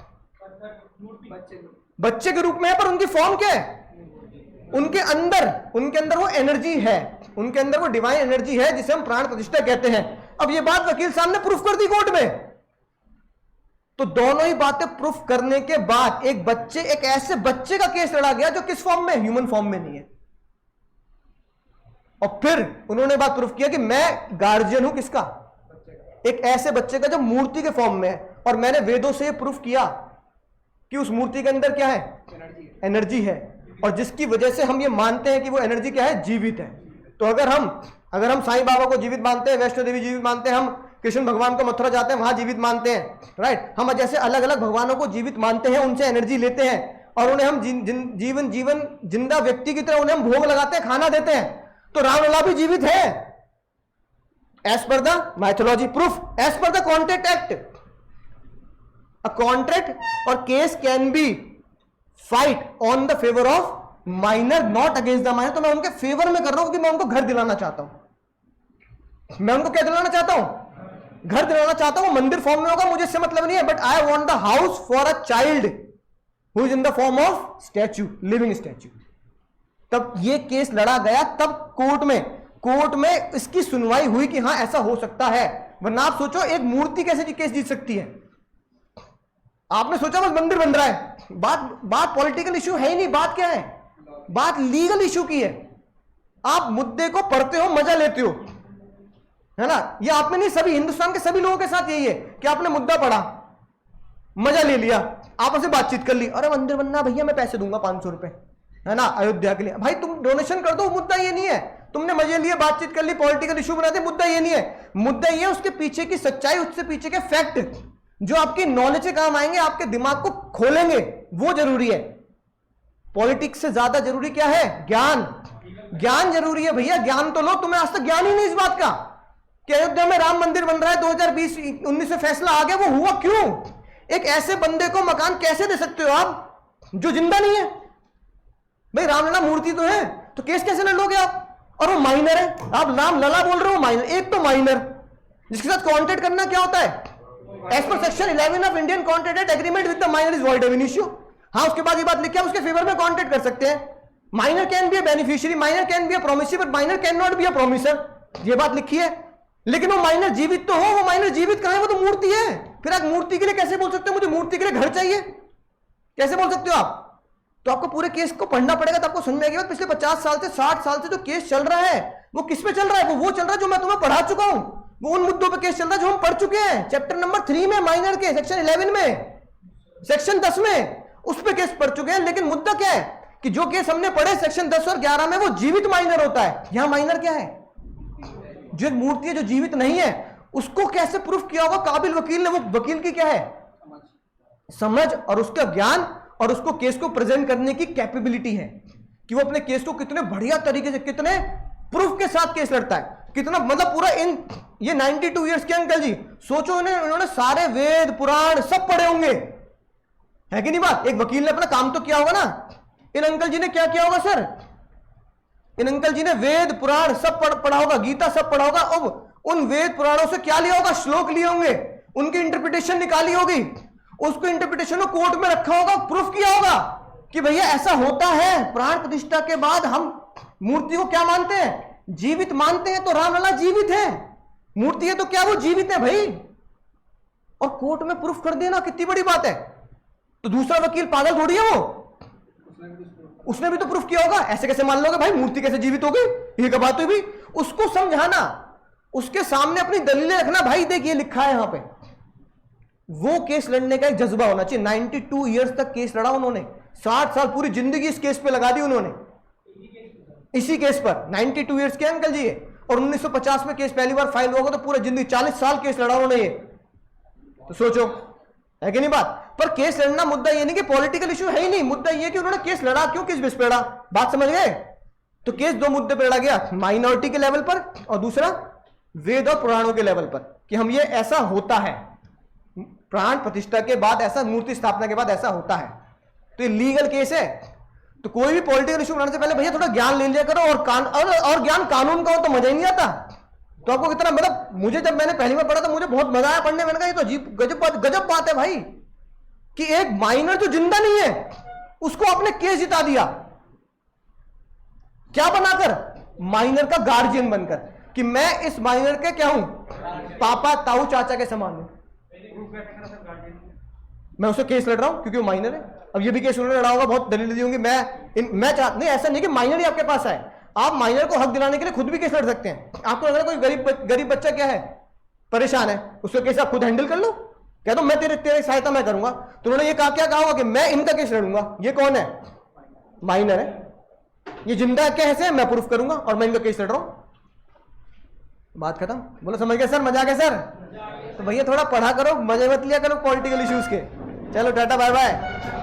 बच्चे के रूप में है, पर उनकी फॉर्म क्या है? उनके अंदर वो एनर्जी है, उनके अंदर वो डिवाइन एनर्जी है जिसे हम प्राण प्रतिष्ठा कहते हैं। अब ये बात वकील साहब ने प्रूफ कर दी कोर्ट में। तो दोनों ही बातें प्रूफ करने के बाद एक ऐसे बच्चे का केस लड़ा गया जो किस फॉर्म में? ह्यूमन फॉर्म में नहीं है। और फिर उन्होंने बात प्रूफ किया कि मैं गार्जियन हूं किसका? एक ऐसे बच्चे का जो मूर्ति के फॉर्म में है, और मैंने वेदों से प्रूफ किया कि उस मूर्ति के अंदर क्या है? एनर्जी है, और जिसकी वजह से हम ये मानते हैं कि वो एनर्जी क्या है? जीवित है। तो अगर हम अगर हम साईं बाबा को जीवित मानते हैं, वैष्णो देवी जीवित मानते हैं, हम कृष्ण भगवान को मथुरा जाते हैं वहां जीवित मानते हैं, राइट, हम जैसे अलग अलग भगवानों को जीवित मानते हैं, उनसे एनर्जी लेते हैं और उन्हें हम जीवन जिंदा व्यक्ति की तरह उन्हें हम भोग लगाते हैं, खाना देते हैं, तो रामलला भी जीवित है as per the mythology. Proof as per the contract act, a contract और case can be fight on the favour of minor not against the minor. तो मैं उनके फेवर में कर रहा हूं कि मैं उनको घर दिलाना चाहता हूं। मैं उनको क्या दिलाना चाहता हूं? घर दिलाना चाहता हूं। मंदिर फॉर्म में होगा मुझे इससे मतलब नहीं है, but I want the house for a child who is in the form of statue, living statue. तब ये केस लड़ा गया, तब कोर्ट में इसकी सुनवाई हुई कि हां ऐसा हो सकता है। वरना आप सोचो एक मूर्ति कैसे केस जीत सकती है? आपने सोचा बस मंदिर बन रहा है, बात पॉलिटिकल इश्यू है ही नहीं। बात क्या है? बात लीगल इश्यू की है। आप मुद्दे को पढ़ते हो, मजा लेते हो, है ना? ये आप में नहीं, सभी हिंदुस्तान के सभी लोगों के साथ यही है कि आपने मुद्दा पढ़ा, मजा ले लिया, आपस में बातचीत कर ली, अरे मंदिर बनना भैया मैं पैसे दूंगा 500 रुपए, है ना, अयोध्या के लिए। भाई तुम डोनेशन कर दो, मुद्दा ये नहीं है। तुमने मजे लिए, बातचीत कर ली, पॉलिटिकल इश्यू बना दे, मुद्दा ये नहीं है। मुद्दा ये है उसके पीछे की सच्चाई, उससे पीछे के फैक्ट जो आपकी नॉलेज से काम आएंगे, आपके दिमाग को खोलेंगे, वो जरूरी है। पॉलिटिक्स से ज्यादा जरूरी क्या है? ज्ञान जरूरी है भैया। ज्ञान तो लो। तुम्हें आज तक ज्ञान ही नहीं इस बात का कि अयोध्या में राम मंदिर बन रहा है, 2020-19 से फैसला आ गया, वो हुआ क्यों? एक ऐसे बंदे को मकान कैसे दे सकते हो आप जो जिंदा नहीं है? भाई रामलला मूर्ति तो है, तो केस कैसे लड़ लोगे आप? और वो माइनर है, आप रामलला बोल रहे हो माइनर। एक तो माइनर जिसके साथ कॉन्ट्रैक्ट करना क्या होता है? As per section 11 of Indian contract agreement with the minor is void ab initio. हाँ, उसके बाद ये बात लिखी है उसके फेवर में कॉन्ट्रैक्ट कर सकते हैं। Minor can be a beneficiary, minor can be a promisor, but minor can not be a promisor. ये बात लिखी है। लेकिन वो माइनर जीवित तो हो, वो माइनर जीवित कहां है? वो तो मूर्ति है। फिर आप मूर्ति के लिए कैसे बोल सकते हो मुझे मूर्ति के लिए घर चाहिए? कैसे बोल सकते हो आप? तो आपको पूरे केस को पढ़ना पड़ेगा, तो आपको समझ में आएगा पिछले 50 साल से 60 साल से जो केस चल रहा है वो किस पे चल रहा है? वो चल रहा है जो मैं तुम्हें पढ़ा चुका हूं। वो उन मुद्दों पे केस चल रहा है जो हम पढ़ चुके हैं। चैप्टर नंबर 3 में माइनर के, सेक्शन 11 में, सेक्शन 10 में, उस पे केस पढ़ चुके हैं। लेकिन मुद्दा क्या है कि जो केस हमने पढ़े सेक्शन 10 और 11 में, वो जीवित माइनर होता है। यहां माइनर क्या है? जो एक मूर्ति है जो जीवित नहीं है, उसको कैसे प्रूफ किया होगा काबिल वकील ने? वो वकील की क्या है? समझ और उसका ज्ञान और उसको केस को प्रेजेंट करने की कैपेबिलिटी है कि वो अपने केस को कितने बढ़िया तरीके से, कितने प्रूफ के साथ केस लड़ता है, कितना मतलब पूरा इन ये 92 इयर्स के अंकल जी, सोचो इन्होंने सारे वेद पुराण सब पढ़े होंगे, है कि नहीं बात? एक वकील ने अपना काम तो किया होगा ना। इन अंकल जी ने क्या किया होगा सर? इन अंकल जी ने वेद पुराण सब पढ़ा होगा, गीता सब पढ़ा होगा। अब उन वेद पुराणों से क्या लिया होगा? श्लोक लिए होंगे, उनकी इंटरप्रिटेशन निकाली होगी, उसको इंटरप्रिटेशन को कोर्ट में रखा होगा, प्रूफ किया होगा कि भैया ऐसा होता है। प्राण प्रतिष्ठा के बाद हम मूर्ति को क्या मानते हैं? जीवित मानते हैं। तो रामलला जीवित है, मूर्ति है तो क्या वो जीवित है भाई? और कोर्ट में प्रूफ कर देना कितनी बड़ी बात है। तो दूसरा वकील पागल थोड़ी है, वो उसने भी तो प्रूफ किया होगा। ऐसे कैसे मान लोगे भाई मूर्ति कैसे जीवित हो गई? ये क्या बात हुई भी? उसको समझाना, उसके सामने अपनी दलीलें रखना, भाई देख ये लिखा है यहां पे। वो केस लड़ने का एक जज्बा होना चाहिए। 92 इयर्स तक केस लड़ा उन्होंने, 60 साल पूरी जिंदगी इस केस पे लगा दी उन्होंने, इसी केस पर। 92 इयर्स के अंकल जी है, और 1950 में केस पहली बार फाइल होगा, तो पूरा जिंदगी 40 साल केस लड़ा उन्होंने ये। तो सोचो, है कि नहीं बात? पर केस लड़ना मुद्दा ये नहीं कि पॉलिटिकल इश्यू है ही नहीं, मुद्दा ये कि उन्होंने केस लड़ा क्यों, किस बेस पे लड़ा। बात समझ गए? तो केस दो मुद्दे पे लड़ा गया, माइनॉरिटी के लेवल पर और दूसरा वेद और पुराणों के लेवल पर, कि हम ये ऐसा होता है, प्राण प्रतिष्ठा के बाद ऐसा, मूर्ति स्थापना के बाद ऐसा होता है। तो ये लीगल केस है। तो कोई भी पॉलिटिकल इश्यू बनाने से पहले भैया थोड़ा ज्ञान ले लिया करो, और ज्ञान कानून का हो तो मजा ही नहीं आता। तो आपको कितना, मतलब मुझे जब मैंने पहली बार पढ़ा तो मुझे बहुत मजा आया पढ़ने में। मैंने कहा ये तो अजीब गजब बात है भाई, कि एक माइनर जो जिंदा नहीं है उसको आपने केस जिता दिया। क्या बनाकर? माइनर का गार्जियन बनकर, कि मैं इस माइनर के क्या हूं, पापा ताऊ चाचा के समान हूं। मैं उससे केस लड़ रहा हूं क्योंकि वो माइनर है। अब ये भी केस उन्होंने लड़ा होगा, बहुत दलील दी होंगी। मैं नहीं, ऐसा नहीं कि माइनर ही आपके पास आए, आप माइनर को हक दिलाने के लिए खुद भी केस लड़ सकते हैं। आपको लग रहा है कोई गरीब बच्चा क्या है, परेशान है, उसका केस आप खुद हैंडल कर लो, कह दो मैं तेरे सहायता मैं करूंगा। तो उन्होंने ये क्या कहा होगा कि मैं इनका केस लड़ूंगा। ये कौन है? माइनर है। ये जिंदा कैसे है मैं प्रूफ करूंगा, और मैं इनका केस लड़ रहा हूं। बात खत्म। बोलो समझ गए सर, मजा आ गया सर? तो भैया थोड़ा पढ़ा करो, मजे मत लिया करो पॉलिटिकल इश्यूज के। चलो टाटा बाय बाय।